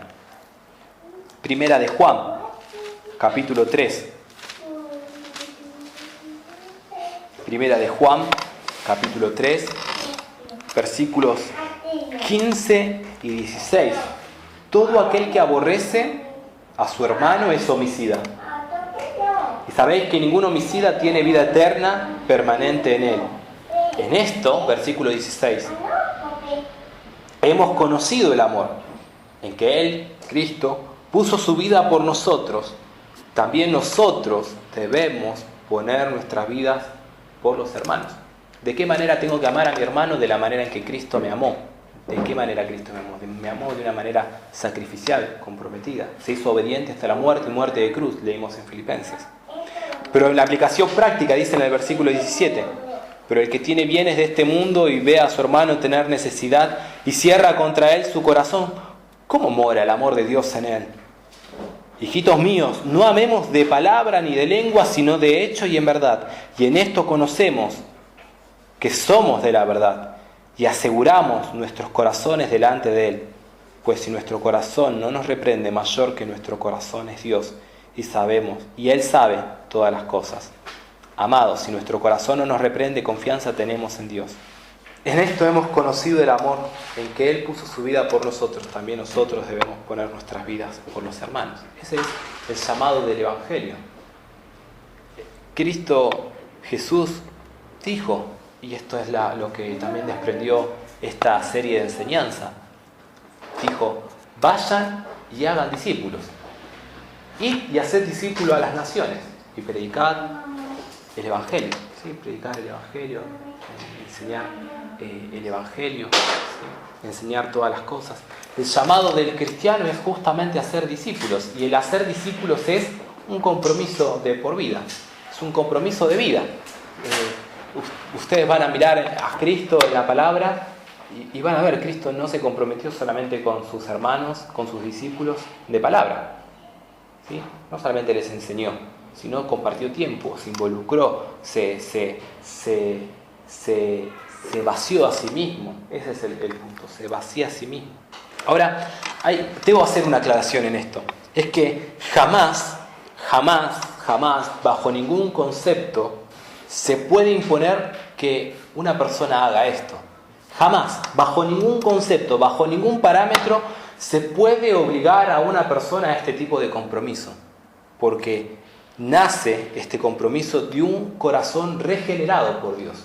Primera de Juan, capítulo 3. Primera de Juan, capítulo 3, versículos 15 y 16. Todo aquel que aborrece a su hermano es homicida. Y sabéis que ningún homicida tiene vida eterna permanente en él. En esto, versículo 16, hemos conocido el amor, en que Él, Cristo, puso su vida por nosotros. También nosotros debemos poner nuestras vidas por los hermanos. ¿De qué manera tengo que amar a mi hermano? De la manera en que Cristo me amó. ¿De qué manera Cristo me amó? Me amó de una manera sacrificial, comprometida. Se hizo obediente hasta la muerte y muerte de cruz, leímos en Filipenses. Pero en la aplicación práctica dice en el versículo 17: pero el que tiene bienes de este mundo y ve a su hermano tener necesidad y cierra contra él su corazón, ¿cómo mora el amor de Dios en él? Hijitos míos, no amemos de palabra ni de lengua, sino de hecho y en verdad. Y en esto conocemos que somos de la verdad y aseguramos nuestros corazones delante de Él. Pues si nuestro corazón no nos reprende, mayor que nuestro corazón es Dios, y Él sabe todas las cosas. Amados, si nuestro corazón no nos reprende, confianza tenemos en Dios. En esto hemos conocido el amor, en que Él puso su vida por nosotros. También nosotros debemos poner nuestras vidas por los hermanos. Ese es el llamado del Evangelio. Cristo Jesús dijo, y esto es lo que también desprendió esta serie de enseñanza, dijo: vayan y hagan discípulos. Id y haced discípulos a las naciones y predicad el Evangelio. ¿Sí? Predicar el Evangelio, enseñar el Evangelio, ¿sí? Enseñar todas las cosas. El llamado del cristiano es justamente hacer discípulos, y el hacer discípulos es un compromiso de por vida, es un compromiso de vida. Ustedes van a mirar a Cristo en la palabra y van a ver, Cristo no se comprometió solamente con sus hermanos, con sus discípulos de palabra, ¿sí? No solamente les enseñó, sino compartió tiempo, se involucró, se vació a sí mismo. Ese es el punto, se vacía a sí mismo. Ahora, debo hacer una aclaración en esto. Es que jamás, bajo ningún concepto, se puede imponer que una persona haga esto. Jamás, bajo ningún concepto, bajo ningún parámetro, se puede obligar a una persona a este tipo de compromiso. Porque nace este compromiso de un corazón regenerado por Dios.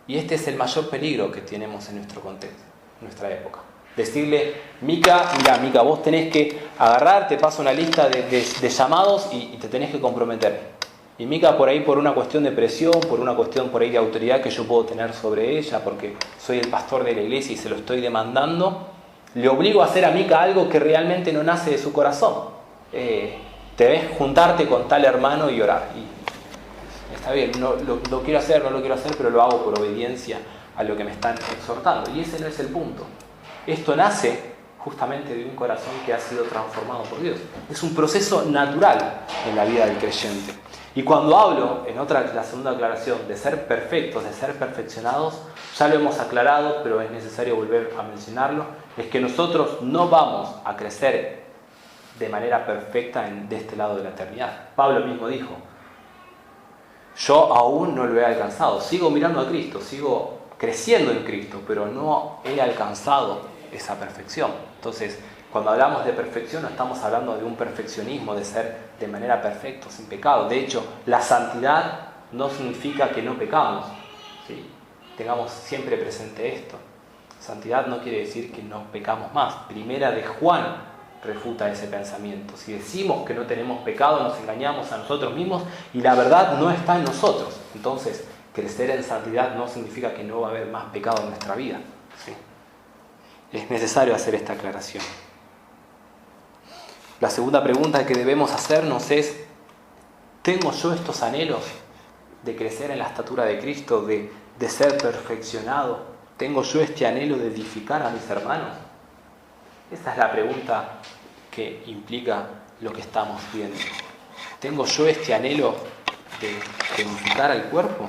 Y este es el mayor peligro que tenemos en nuestro contexto, en nuestra época. Decirle: Mica, mira, Mica, vos tenés que agarrar, te paso una lista de llamados y te tenés que comprometer. Y Mica, por ahí, por una cuestión de presión, por una cuestión por ahí de autoridad que yo puedo tener sobre ella, porque soy el pastor de la iglesia y se lo estoy demandando, le obligo a hacer a Mica algo que realmente no nace de su corazón. Debes juntarte con tal hermano y orar. Y está bien, no lo quiero hacer, pero lo hago por obediencia a lo que me están exhortando. Y ese no es el punto. Esto nace justamente de un corazón que ha sido transformado por Dios. Es un proceso natural en la vida del creyente. Y cuando hablo, la segunda aclaración, de ser perfectos, de ser perfeccionados, ya lo hemos aclarado, pero es necesario volver a mencionarlo, es que nosotros no vamos a crecer de manera perfecta de este lado de la eternidad. Pablo mismo dijo: yo aún no lo he alcanzado, sigo mirando a Cristo, sigo creciendo en Cristo, pero no he alcanzado esa perfección. Entonces, cuando hablamos de perfección, no estamos hablando de un perfeccionismo, de ser de manera perfecta, sin pecado. De hecho, la santidad no significa que no pecamos, ¿sí? Tengamos siempre presente esto. Santidad no quiere decir que no pecamos más. Primera de Juan refuta ese pensamiento. Si decimos que no tenemos pecado, nos engañamos a nosotros mismos y la verdad no está en nosotros. Entonces, crecer en santidad no significa que no va a haber más pecado en nuestra vida, ¿sí? Es necesario hacer esta aclaración. La segunda pregunta que debemos hacernos es: ¿tengo yo estos anhelos de crecer en la estatura de Cristo, de ser perfeccionado? ¿Tengo yo este anhelo de edificar a mis hermanos? Esa es la pregunta que implica lo que estamos viendo. ¿Tengo yo este anhelo de edificar al cuerpo?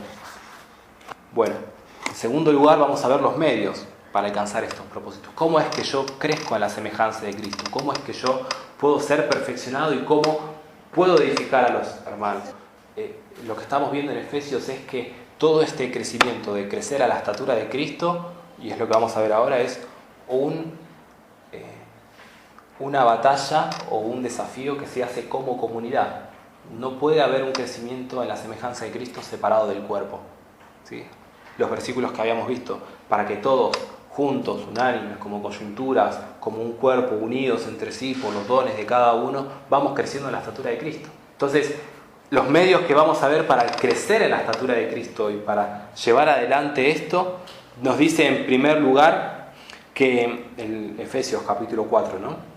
Bueno, en segundo lugar vamos a ver los medios para alcanzar estos propósitos. ¿Cómo es que yo crezco a la semejanza de Cristo? ¿Cómo es que yo puedo ser perfeccionado y cómo puedo edificar a los hermanos? Lo que estamos viendo en Efesios es que todo este crecimiento de crecer a la estatura de Cristo, y es lo que vamos a ver ahora, es una batalla o un desafío que se hace como comunidad. No puede haber un crecimiento en la semejanza de Cristo separado del cuerpo, ¿sí? Los versículos que habíamos visto: para que todos juntos, unánimes, como coyunturas, como un cuerpo, unidos entre sí por los dones de cada uno, vamos creciendo en la estatura de Cristo. Entonces, los medios que vamos a ver para crecer en la estatura de Cristo y para llevar adelante esto, nos dice en primer lugar que en Efesios capítulo 4, ¿no?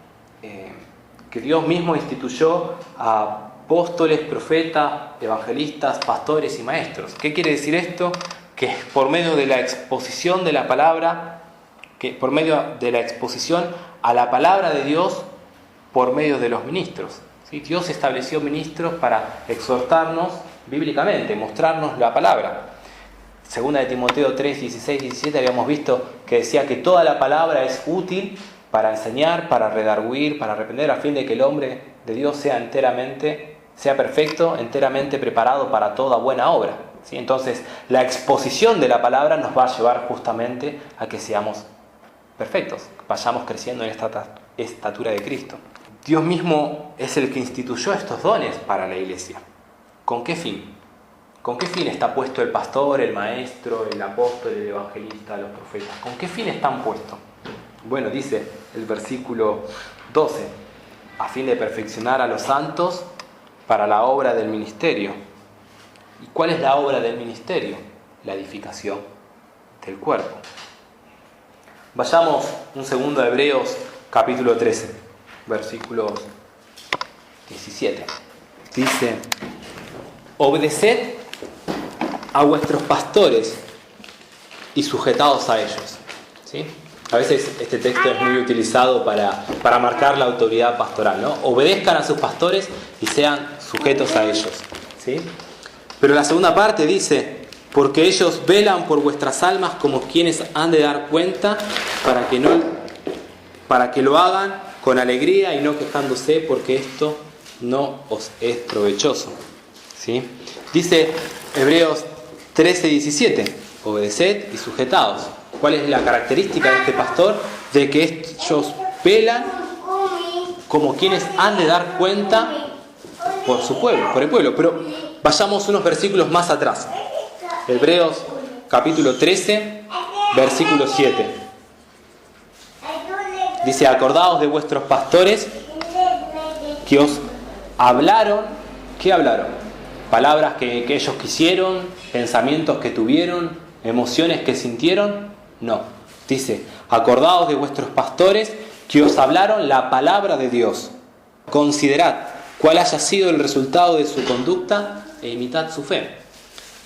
Que Dios mismo instituyó a apóstoles, profetas, evangelistas, pastores y maestros. ¿Qué quiere decir esto? Que por medio de la exposición de la palabra, que por medio de la exposición a la palabra de Dios, por medio de los ministros, ¿sí? Dios estableció ministros para exhortarnos bíblicamente, mostrarnos la palabra. Segunda de Timoteo 3, 16, 17 habíamos visto que decía que toda la palabra es útil para enseñar, para redarguir, para reprender, a fin de que el hombre de Dios sea perfecto, enteramente preparado para toda buena obra. ¿sí? Entonces, la exposición de la palabra nos va a llevar justamente a que seamos perfectos, vayamos creciendo en esta estatura de Cristo. Dios mismo es el que instituyó estos dones para la iglesia. ¿Con qué fin? ¿Con qué fin está puesto el pastor, el maestro, el apóstol, el evangelista, los profetas? ¿Con qué fin están puestos? Bueno, dice el versículo 12, a fin de perfeccionar a los santos para la obra del ministerio. ¿Y cuál es la obra del ministerio? La edificación del cuerpo. Vayamos un segundo a Hebreos capítulo 13, versículos 17. Dice: obedeced a vuestros pastores y sujetaos a ellos. ¿Sí? A veces este texto es muy utilizado para marcar la autoridad pastoral, ¿no? Obedezcan a sus pastores y sean sujetos a ellos. ¿Sí? Pero la segunda parte dice: porque ellos velan por vuestras almas como quienes han de dar cuenta, para que lo hagan con alegría y no quejándose, porque esto no os es provechoso. ¿Sí? Dice Hebreos 13:17, obedeced y sujetaos. ¿Cuál es la característica de este pastor? De que ellos velan como quienes han de dar cuenta por su pueblo, por el pueblo. Pero vayamos unos versículos más atrás. Hebreos capítulo 13, versículo 7. Dice: acordaos de vuestros pastores que os hablaron. ¿Qué hablaron? Palabras que ellos quisieron, pensamientos que tuvieron, emociones que sintieron. No. Dice: acordaos de vuestros pastores que os hablaron la palabra de Dios. Considerad cuál haya sido el resultado de su conducta e imitad su fe.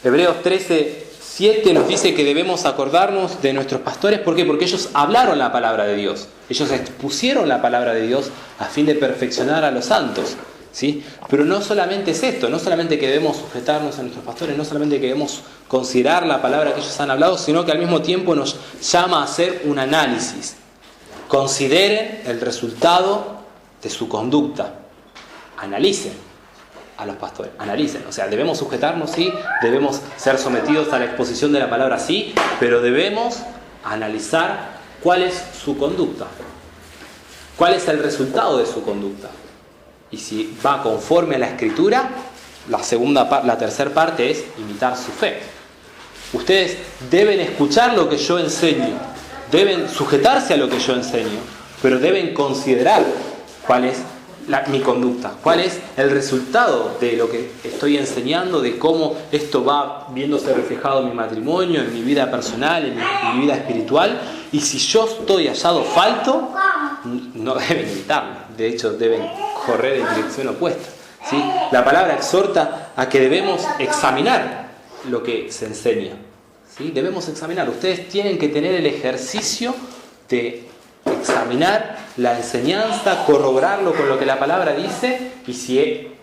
Hebreos 13:7 nos dice que debemos acordarnos de nuestros pastores. ¿Por qué? Porque ellos hablaron la palabra de Dios. Ellos expusieron la palabra de Dios a fin de perfeccionar a los santos. ¿Sí? Pero no solamente es esto, no solamente que debemos sujetarnos a nuestros pastores, no solamente que debemos considerar la palabra que ellos han hablado, sino que al mismo tiempo nos llama a hacer un análisis. Consideren el resultado de su conducta. Analicen a los pastores, analicen. O sea, debemos sujetarnos, sí, debemos ser sometidos a la exposición de la palabra, sí, pero debemos analizar cuál es su conducta. ¿Cuál es el resultado de su conducta? Y si va conforme a la Escritura, la tercera parte es imitar su fe. Ustedes deben escuchar lo que yo enseño, deben sujetarse a lo que yo enseño, pero deben considerar cuál es mi conducta, cuál es el resultado de lo que estoy enseñando, de cómo esto va viéndose reflejado en mi matrimonio, en mi vida personal, en mi vida espiritual. Y si yo estoy hallado falto, no deben imitarlo, de hecho deben correr en dirección opuesta. ¿Sí? La palabra exhorta a que debemos examinar lo que se enseña. ¿Sí? Debemos examinar. Ustedes tienen que tener el ejercicio de examinar la enseñanza, corroborarlo con lo que la palabra dice, y si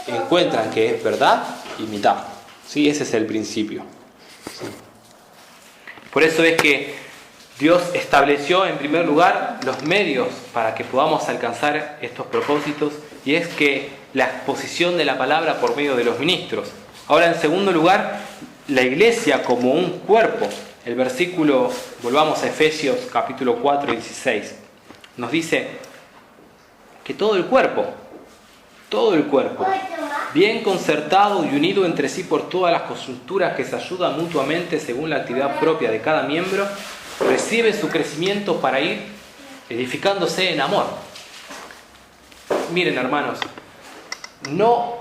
encuentran que es verdad, imitar. ¿Sí? Ese es el principio. ¿Sí? Por eso es que Dios estableció en primer lugar los medios para que podamos alcanzar estos propósitos, y es que la exposición de la palabra por medio de los ministros. Ahora, en segundo lugar, la iglesia como un cuerpo. El versículo, volvamos a Efesios capítulo 4, 16, nos dice que todo el cuerpo, bien concertado y unido entre sí por todas las coyunturas que se ayudan mutuamente según la actividad propia de cada miembro, recibe su crecimiento para ir edificándose en amor. Miren, hermanos, no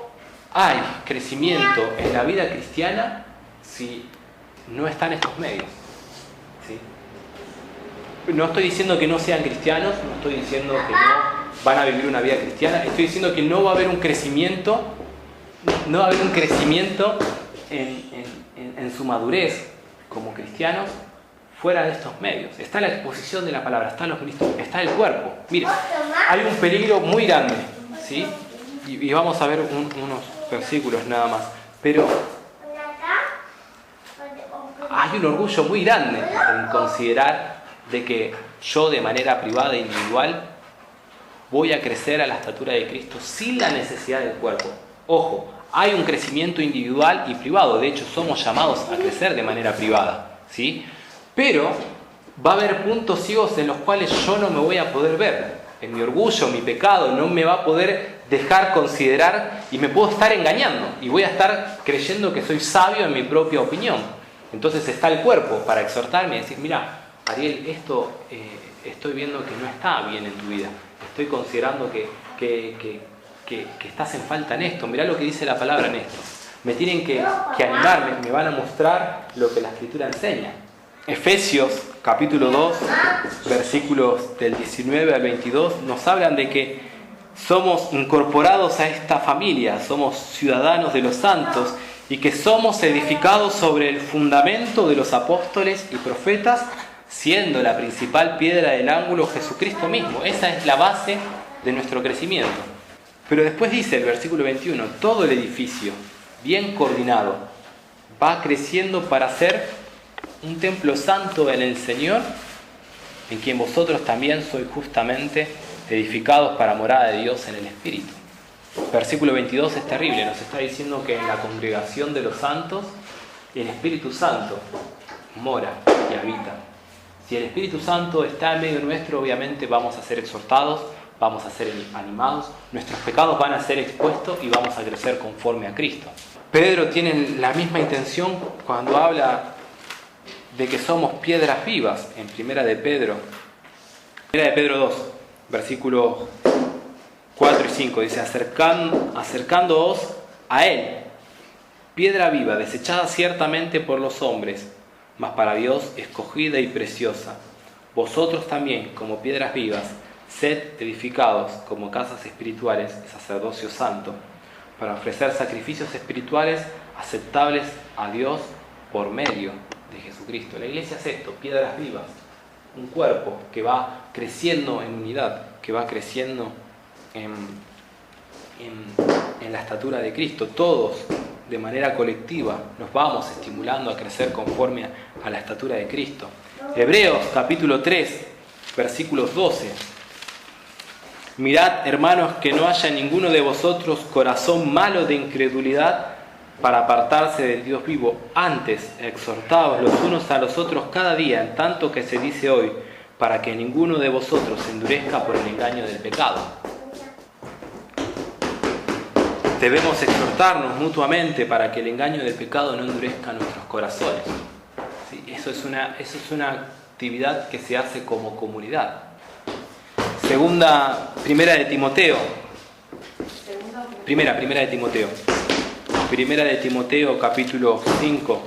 hay crecimiento en la vida cristiana si no están estos medios. ¿Sí? No estoy diciendo que no sean cristianos, no estoy diciendo que no van a vivir una vida cristiana, estoy diciendo que no va a haber un crecimiento, en su madurez como cristianos fuera de estos medios. Está la exposición de la palabra, están los ministros, está el cuerpo. Miren, hay un peligro muy grande, ¿sí? Y vamos a ver unos versículos nada más. Pero hay un orgullo muy grande en considerar de que yo de manera privada e individual voy a crecer a la estatura de Cristo sin la necesidad del cuerpo. Ojo, hay un crecimiento individual y privado. De hecho, somos llamados a crecer de manera privada, ¿sí? Pero va a haber puntos ciegos en los cuales yo no me voy a poder ver. En mi orgullo, mi pecado, no me va a poder dejar considerar y me puedo estar engañando. Y voy a estar creyendo que soy sabio en mi propia opinión. Entonces está el cuerpo para exhortarme y decir, mira, Ariel, esto estoy viendo que no está bien en tu vida. Estoy considerando que estás en falta en esto. Mirá lo que dice la palabra en esto. Me tienen que animar, me van a mostrar lo que la Escritura enseña. Efesios capítulo 2, versículos del 19 al 22, nos hablan de que somos incorporados a esta familia, somos ciudadanos de los santos y que somos edificados sobre el fundamento de los apóstoles y profetas, siendo la principal piedra del ángulo Jesucristo mismo. Esa es la base de nuestro crecimiento. Pero después dice el versículo 21, todo el edificio, bien coordinado, va creciendo para ser un templo santo en el Señor, en quien vosotros también sois justamente edificados para morada de Dios en el Espíritu. Versículo 22 es terrible, nos está diciendo que en la congregación de los santos el Espíritu Santo mora y habita. Si el Espíritu Santo está en medio nuestro, obviamente vamos a ser exhortados, vamos a ser animados, nuestros pecados van a ser expuestos y vamos a crecer conforme a Cristo. Pedro tiene la misma intención cuando habla de que somos piedras vivas en Primera de Pedro 2, versículos 4 y 5, dice, acercándoos a Él, piedra viva, desechada ciertamente por los hombres, mas para Dios escogida y preciosa. Vosotros también, como piedras vivas, sed edificados como casas espirituales y sacerdocio santo, para ofrecer sacrificios espirituales aceptables a Dios por medio de Jesucristo. La iglesia es esto, piedras vivas, un cuerpo que va creciendo en unidad, que va creciendo en la estatura de Cristo. Todos, de manera colectiva, nos vamos estimulando a crecer conforme a la estatura de Cristo. Hebreos capítulo 3, versículos 12. Mirad, hermanos, que no haya en ninguno de vosotros corazón malo de incredulidad para apartarse del Dios vivo. Antes, exhortaos los unos a los otros cada día, en tanto que se dice hoy, para que ninguno de vosotros se endurezca por el engaño del pecado. Debemos exhortarnos mutuamente para que el engaño del pecado no endurezca nuestros corazones. ¿Sí? Eso es una actividad que se hace como comunidad. Primera de Timoteo. Primera de Timoteo. Primera de Timoteo, capítulo 5,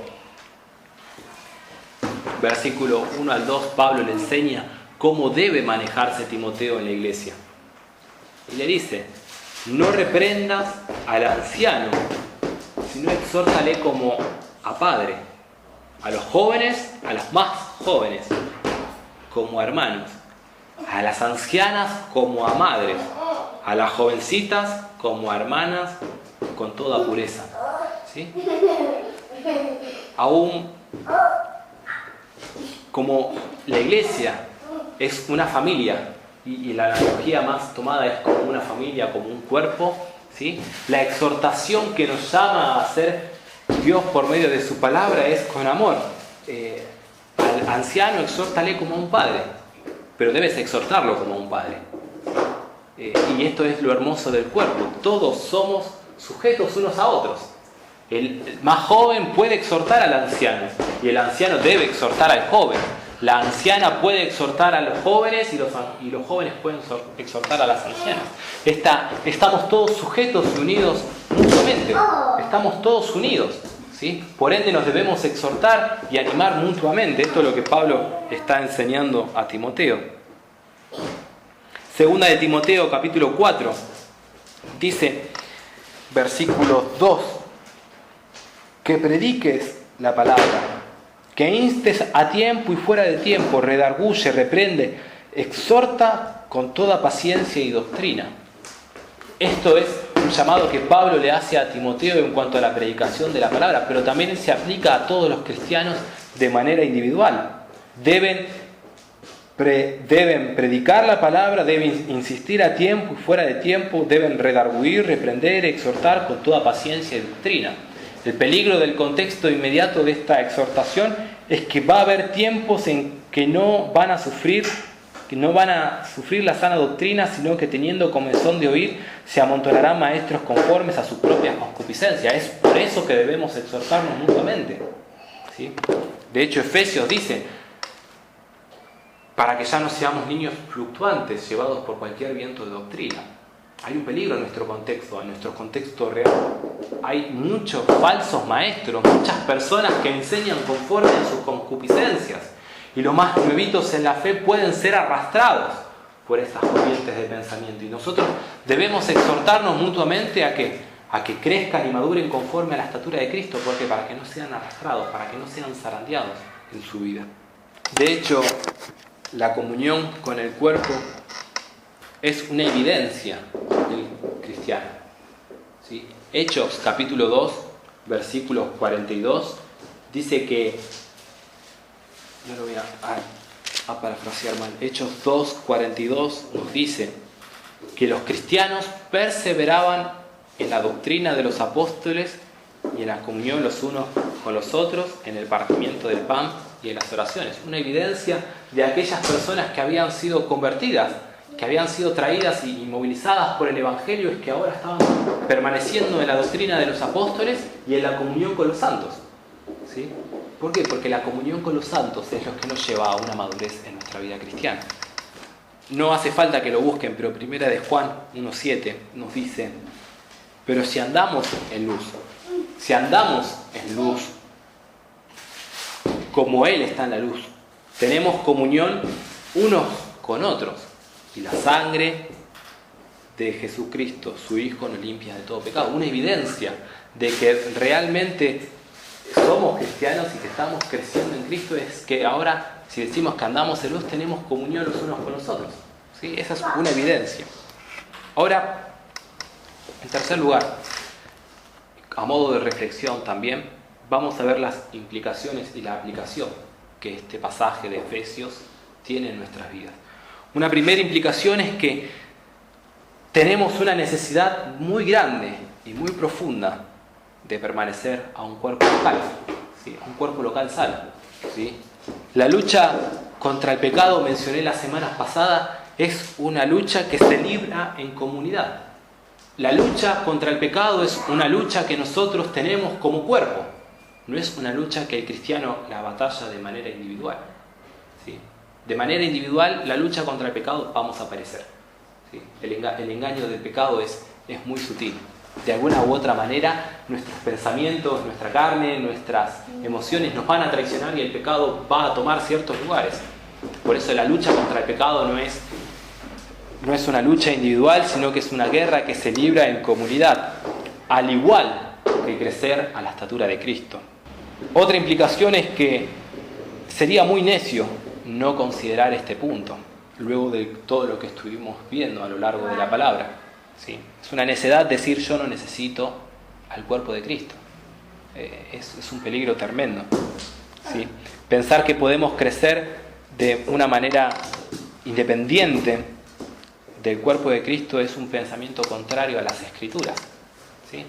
versículo 1 al 2, Pablo le enseña cómo debe manejarse Timoteo en la iglesia. Y le dice, no reprendas al anciano, sino exhórtale como a padre, a los jóvenes, a las más jóvenes, como a hermanos, a las ancianas como a madres, a las jovencitas como a hermanas, con toda pureza. ¿Sí? Aún como la iglesia es una familia, y la analogía más tomada es como una familia, como un cuerpo, ¿sí? La exhortación que nos llama a hacer Dios por medio de su palabra es con amor. Al anciano exhórtale como a un padre, pero debes exhortarlo como a un padre. Y esto es lo hermoso del cuerpo, todos somos sujetos unos a otros. El más joven puede exhortar al anciano y el anciano debe exhortar al joven. La anciana puede exhortar a los jóvenes y los jóvenes pueden exhortar a las ancianas. Estamos todos sujetos y unidos mutuamente. Estamos todos unidos, ¿sí? Por ende nos debemos exhortar y animar mutuamente. Esto es lo que Pablo está enseñando a Timoteo. Segunda de Timoteo, capítulo 4, dice, versículo 2, que prediques la palabra, que instes a tiempo y fuera de tiempo, redarguye, reprende, exhorta con toda paciencia y doctrina. Esto es un llamado que Pablo le hace a Timoteo en cuanto a la predicación de la palabra, pero también se aplica a todos los cristianos de manera individual. Deben deben predicar la palabra, deben insistir a tiempo y fuera de tiempo, deben redarguir, reprender, exhortar con toda paciencia y doctrina. El peligro del contexto inmediato de esta exhortación es que va a haber tiempos en que no van a sufrir la sana doctrina, sino que teniendo comezón de oír, se amontonarán maestros conformes a sus propias concupiscencias. Es por eso que debemos exhortarnos mutuamente, ¿sí? De hecho, Efesios dice, para que ya no seamos niños fluctuantes, llevados por cualquier viento de doctrina. Hay un peligro en nuestro contexto real. Hay muchos falsos maestros, muchas personas que enseñan conforme a sus concupiscencias. Y los más nuevitos en la fe pueden ser arrastrados por estas corrientes de pensamiento. Y nosotros debemos exhortarnos mutuamente a que crezcan y maduren conforme a la estatura de Cristo, porque para que no sean arrastrados, para que no sean zarandeados en su vida. De hecho, la comunión con el cuerpo es una evidencia del cristiano, ¿sí? Hechos capítulo 2, versículos 42, dice que, no lo voy a parafrasear mal, Hechos 2, 42 nos dice que los cristianos perseveraban en la doctrina de los apóstoles y en la comunión los unos con los otros, en el partimiento del pan y en las oraciones. Una evidencia de aquellas personas que habían sido convertidas, que habían sido traídas y movilizadas por el Evangelio, es que ahora estaban permaneciendo en la doctrina de los apóstoles y en la comunión con los santos, ¿sí? ¿Por qué? Porque la comunión con los santos es lo que nos lleva a una madurez en nuestra vida cristiana. No hace falta que lo busquen, pero 1 de Juan 1:7 nos dice, pero si andamos en luz, como Él está en la luz, tenemos comunión unos con otros, y la sangre de Jesucristo, su Hijo, nos limpia de todo pecado. Una evidencia de que realmente somos cristianos y que estamos creciendo en Cristo es que ahora, si decimos que andamos en luz, tenemos comunión los unos con los otros, ¿sí? Esa es una evidencia. Ahora, en tercer lugar, a modo de reflexión también, vamos a ver las implicaciones y la aplicación que este pasaje de Efesios tiene en nuestras vidas. Una primera implicación es que tenemos una necesidad muy grande y muy profunda de permanecer a un cuerpo local, ¿sí? A un cuerpo local sano, ¿sí? La lucha contra el pecado, mencioné la semana pasada, es una lucha que se libra en comunidad. La lucha contra el pecado es una lucha que nosotros tenemos como cuerpo. No es una lucha que el cristiano la batalla de manera individual, ¿sí? De manera individual, la lucha contra el pecado vamos a perecer, ¿sí? El engaño del pecado es muy sutil. De alguna u otra manera, nuestros pensamientos, nuestra carne, nuestras emociones nos van a traicionar y el pecado va a tomar ciertos lugares. Por eso la lucha contra el pecado no es una lucha individual, sino que es una guerra que se libra en comunidad, al igual que crecer a la estatura de Cristo. Otra implicación es que sería muy necio no considerar este punto, luego de todo lo que estuvimos viendo a lo largo de la palabra, ¿sí? Es una necedad decir yo no necesito al cuerpo de Cristo. Es un peligro tremendo, ¿sí? Pensar que podemos crecer de una manera independiente del cuerpo de Cristo es un pensamiento contrario a las Escrituras, ¿sí?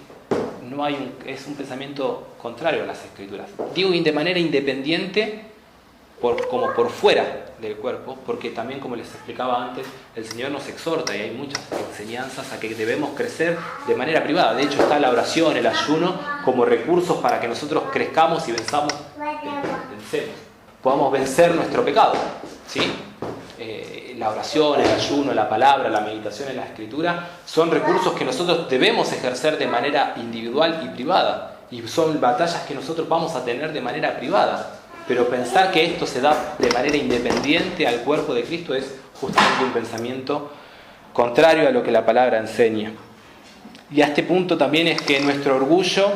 Es un pensamiento contrario a las Escrituras. Digo de manera independiente como por fuera del cuerpo, porque también, como les explicaba antes, el Señor nos exhorta y hay muchas enseñanzas a que debemos crecer de manera privada. De hecho, está la oración, el ayuno, como recursos para que nosotros crezcamos y podamos vencer nuestro pecado, ¿sí? La oración, el ayuno, la palabra, la meditación en la Escritura son recursos que nosotros debemos ejercer de manera individual y privada, y son batallas que nosotros vamos a tener de manera privada. Pero pensar que esto se da de manera independiente al cuerpo de Cristo es justamente un pensamiento contrario a lo que la palabra enseña. Y a este punto también es que nuestro orgullo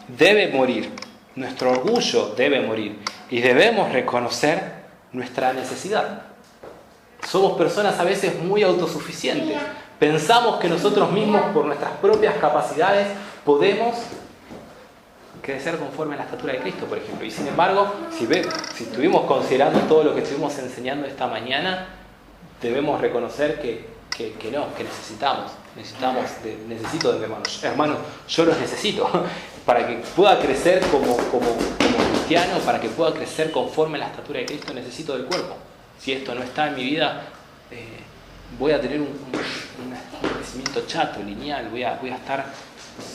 debe morir. Nuestro orgullo debe morir. Y debemos reconocer nuestra necesidad. Somos personas a veces muy autosuficientes. Pensamos que nosotros mismos, por nuestras propias capacidades, podemos crecer conforme a la estatura de Cristo, por ejemplo. Y sin embargo, si estuvimos considerando todo lo que estuvimos enseñando esta mañana, debemos reconocer que necesito de mi hermano. Hermano, yo los necesito para que pueda crecer como cristiano, para que pueda crecer conforme a la estatura de Cristo, necesito del cuerpo. Si esto no está en mi vida, voy a tener un crecimiento chato, lineal, voy a estar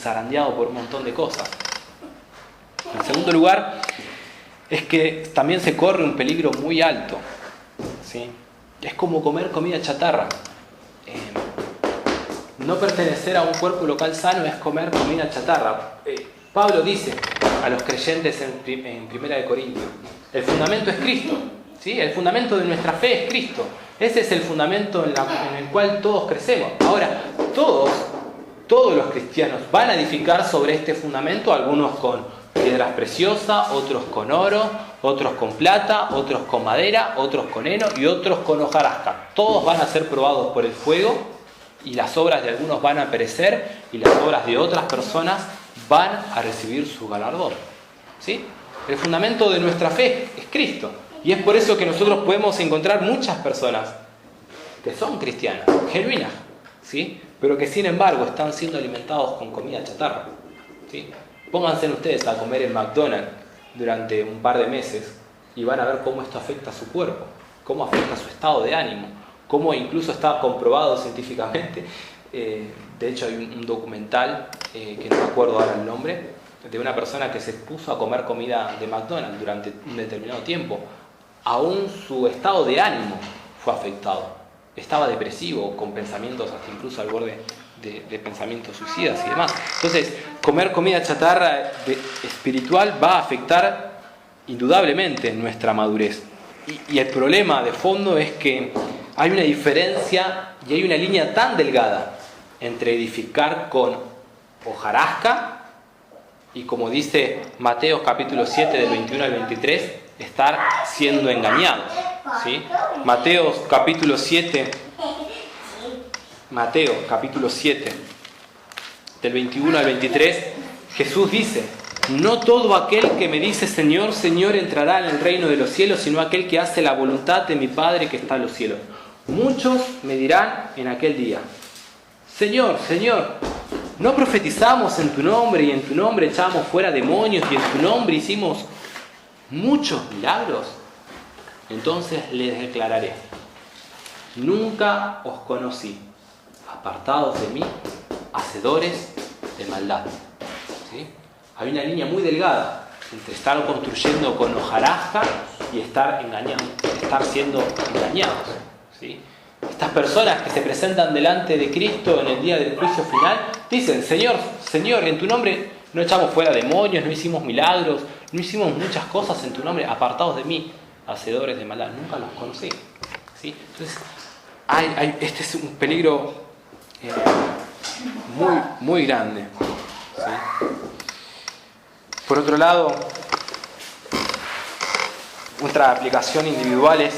zarandeado por un montón de cosas. En segundo lugar, es que también se corre un peligro muy alto, ¿sí? Es como comer comida chatarra. No pertenecer a un cuerpo local sano es comer comida chatarra. Pablo dice a los creyentes en 1 Corintios, el fundamento es Cristo, ¿sí? El fundamento de nuestra fe es Cristo. Ese es el fundamento en el cual todos crecemos. Ahora, todos los cristianos van a edificar sobre este fundamento, algunos con piedras preciosas, otros con oro, otros con plata, otros con madera, otros con heno y otros con hojarasca. Todos van a ser probados por el fuego y las obras de algunos van a perecer y las obras de otras personas van a recibir su galardón. ¿Sí? El fundamento de nuestra fe es Cristo. Y es por eso que nosotros podemos encontrar muchas personas que son cristianas, genuinas, ¿sí? Pero que sin embargo están siendo alimentados con comida chatarra, ¿sí? Pónganse ustedes a comer en McDonald's durante un par de meses y van a ver cómo esto afecta a su cuerpo, cómo afecta a su estado de ánimo, cómo incluso está comprobado científicamente. De hecho hay un documental, que no me acuerdo ahora el nombre, de una persona que se puso a comer comida de McDonald's durante un determinado tiempo. Aún su estado de ánimo fue afectado. Estaba depresivo, con pensamientos hasta incluso al borde de pensamientos suicidas y demás. Entonces, comer comida chatarra espiritual va a afectar indudablemente nuestra madurez. Y el problema de fondo es que hay una diferencia y hay una línea tan delgada entre edificar con hojarasca y, como dice Mateo capítulo 7 del 21 al 23, estar siendo engañados, ¿sí? Mateo capítulo 7 del 21 al 23, Jesús dice: no todo aquel que me dice Señor, Señor entrará en el reino de los cielos, sino aquel que hace la voluntad de mi Padre que está en los cielos. Muchos me dirán en aquel día: Señor, Señor, ¿no profetizamos en tu nombre y en tu nombre echamos fuera demonios y en tu nombre hicimos muchos milagros? Entonces les declararé: nunca os conocí, apartados de mí, hacedores de maldad. ¿Sí? Hay una línea muy delgada entre estar construyendo con hojarasca y estar siendo engañados, ¿sí? Estas personas que se presentan delante de Cristo en el día del juicio final dicen: Señor, Señor, en tu nombre no echamos fuera demonios, no hicimos milagros, no hicimos muchas cosas en tu nombre, apartados de mí, hacedores de maldad. Nunca los conocí, ¿sí? Entonces, este es un peligro muy, muy grande, ¿sí? Por otro lado, otra aplicación individual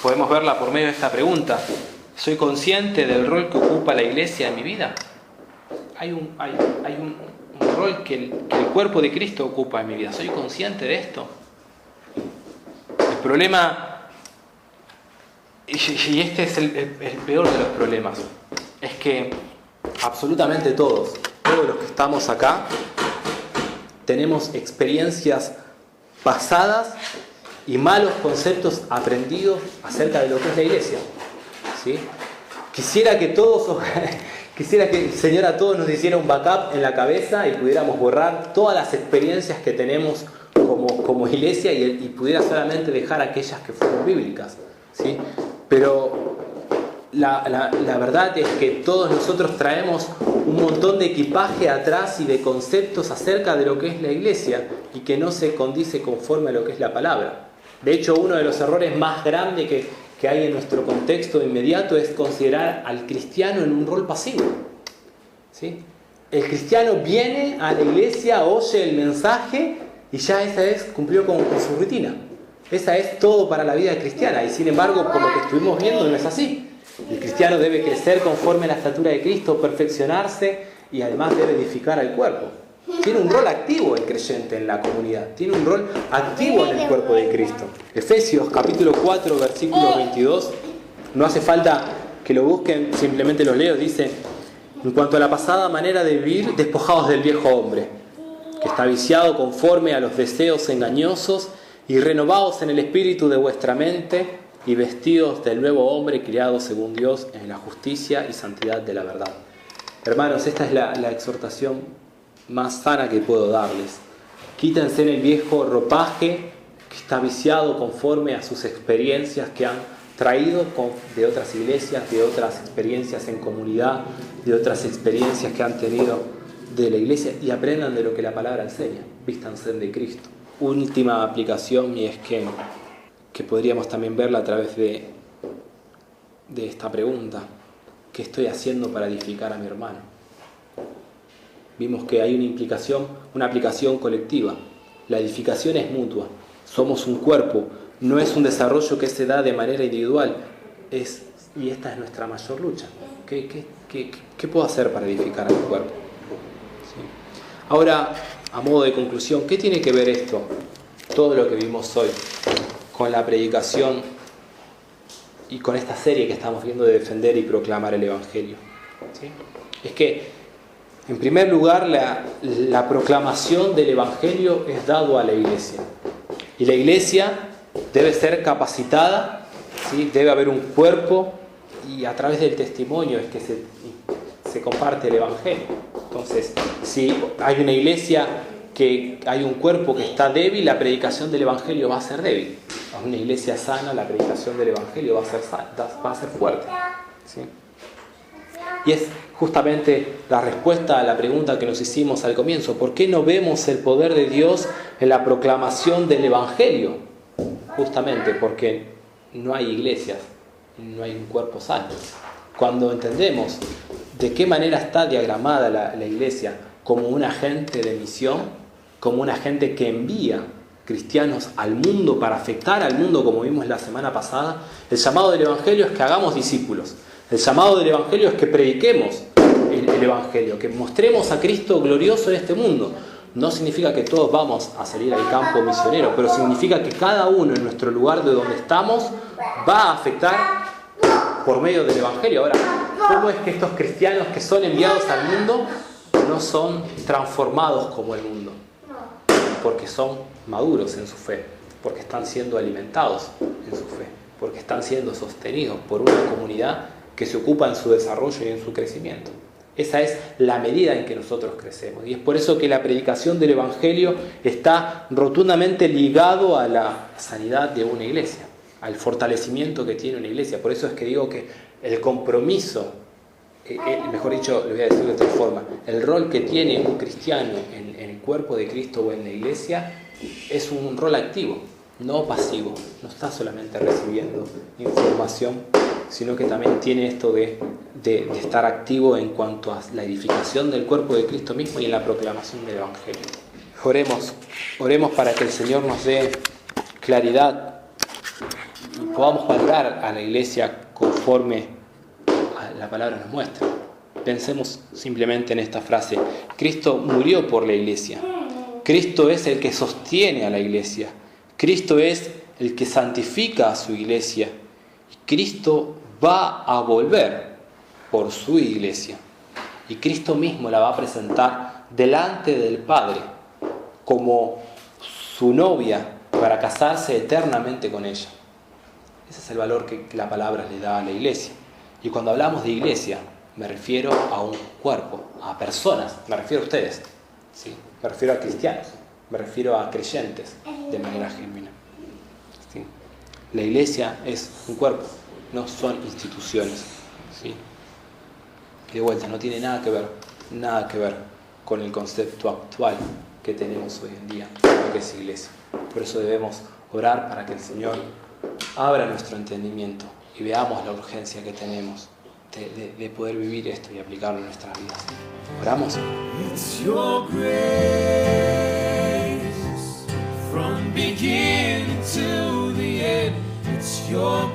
podemos verla por medio de esta pregunta: ¿soy consciente del rol que ocupa la iglesia en mi vida? Hay un rol que el cuerpo de Cristo ocupa en mi vida. ¿Soy consciente de esto? El problema, y este es el peor de los problemas, es que absolutamente todos los que estamos acá tenemos experiencias pasadas y malos conceptos aprendidos acerca de lo que es la iglesia, ¿sí? Quisiera que el Señor a todos nos hiciera un backup en la cabeza y pudiéramos borrar todas las experiencias que tenemos como iglesia y pudiera solamente dejar aquellas que fueron bíblicas, ¿sí? Pero la verdad es que todos nosotros traemos un montón de equipaje atrás y de conceptos acerca de lo que es la iglesia y que no se condice conforme a lo que es la palabra. De hecho, uno de los errores más grandes que hay en nuestro contexto inmediato es considerar al cristiano en un rol pasivo, ¿sí? El cristiano viene a la iglesia, oye el mensaje y ya esa es, cumplió con su rutina. Esa es todo para la vida cristiana y sin embargo, por lo que estuvimos viendo, no es así. El cristiano debe crecer conforme a la estatura de Cristo, perfeccionarse y además debe edificar al cuerpo. Tiene un rol activo el creyente en la comunidad. Tiene un rol activo en el cuerpo de Cristo. Efesios capítulo 4, versículo 22. No hace falta que lo busquen, simplemente los leo. Dice: en cuanto a la pasada manera de vivir, despojados del viejo hombre, que está viciado conforme a los deseos engañosos, y renovados en el espíritu de vuestra mente, y vestidos del nuevo hombre criado según Dios en la justicia y santidad de la verdad. Hermanos, esta es la exhortación más sana que puedo darles. Quítense en el viejo ropaje que está viciado conforme a sus experiencias que han traído de otras iglesias, de otras experiencias en comunidad, de otras experiencias que han tenido de la iglesia, y aprendan de lo que la palabra enseña. Vístanse de Cristo. Última aplicación, y es que podríamos también verla a través de esta pregunta: ¿qué estoy haciendo para edificar a mi hermano? Vimos que hay una aplicación colectiva. La edificación es mutua. Somos un cuerpo, no es un desarrollo que se da de manera individual. Y esta es nuestra mayor lucha. ¿Qué puedo hacer para edificar a mi cuerpo? ¿Sí? Ahora, a modo de conclusión, ¿qué tiene que ver esto, todo lo que vimos hoy, con la predicación y con esta serie que estamos viendo de defender y proclamar el Evangelio? ¿Sí? Es que, en primer lugar, la proclamación del Evangelio es dado a la iglesia. Y la iglesia debe ser capacitada, ¿sí? Debe haber un cuerpo, y a través del testimonio es que se comparte el Evangelio. Entonces, si hay una iglesia que hay un cuerpo que está débil, la predicación del Evangelio va a ser débil. A una iglesia sana, la predicación del Evangelio va a ser fuerte. ¿Sí? Y es justamente la respuesta a la pregunta que nos hicimos al comienzo: ¿por qué no vemos el poder de Dios en la proclamación del Evangelio? Justamente porque no hay iglesias, no hay un cuerpo sano. Cuando entendemos de qué manera está diagramada la iglesia como un agente de misión, como un agente que envía cristianos al mundo para afectar al mundo, como vimos la semana pasada, el llamado del Evangelio es que hagamos discípulos. El llamado del Evangelio es que prediquemos el Evangelio, que mostremos a Cristo glorioso en este mundo. No significa que todos vamos a salir al campo misionero, pero significa que cada uno en nuestro lugar de donde estamos va a afectar por medio del Evangelio. Ahora, ¿cómo es que estos cristianos que son enviados al mundo no son transformados como el mundo? Porque son maduros en su fe, porque están siendo alimentados en su fe, porque están siendo sostenidos por una comunidad que se ocupa en su desarrollo y en su crecimiento. Esa es la medida en que nosotros crecemos. Y es por eso que la predicación del Evangelio está rotundamente ligado a la sanidad de una iglesia, al fortalecimiento que tiene una iglesia. Por eso es que digo que el compromiso, mejor dicho, lo voy a decir de otra forma, el rol que tiene un cristiano en el cuerpo de Cristo o en la iglesia es un rol activo, no pasivo. No está solamente recibiendo información, sino que también tiene esto de estar activo en cuanto a la edificación del cuerpo de Cristo mismo y en la proclamación del Evangelio. Oremos para que el Señor nos dé claridad y podamos valorar a la iglesia conforme a la palabra nos muestra. Pensemos simplemente en esta frase: Cristo murió por la iglesia. Cristo es el que sostiene a la iglesia. Cristo es el que santifica a su iglesia. Cristo va a volver por su iglesia. Y Cristo mismo la va a presentar delante del Padre como su novia para casarse eternamente con ella. Ese es el valor que la palabra le da a la iglesia. Y cuando hablamos de iglesia, me refiero a un cuerpo, a personas, me refiero a ustedes, ¿sí? Me refiero a cristianos, me refiero a creyentes de manera genuina. ¿Sí? La iglesia es un cuerpo, no son instituciones. ¿Sí? De vuelta, no tiene nada que ver con el concepto actual que tenemos hoy en día, lo que es iglesia. Por eso debemos orar para que el Señor abra nuestro entendimiento y veamos la urgencia que tenemos de poder vivir esto y aplicarlo en nuestras vidas. ¿Oramos? It's your grace from beginning to the end. It's your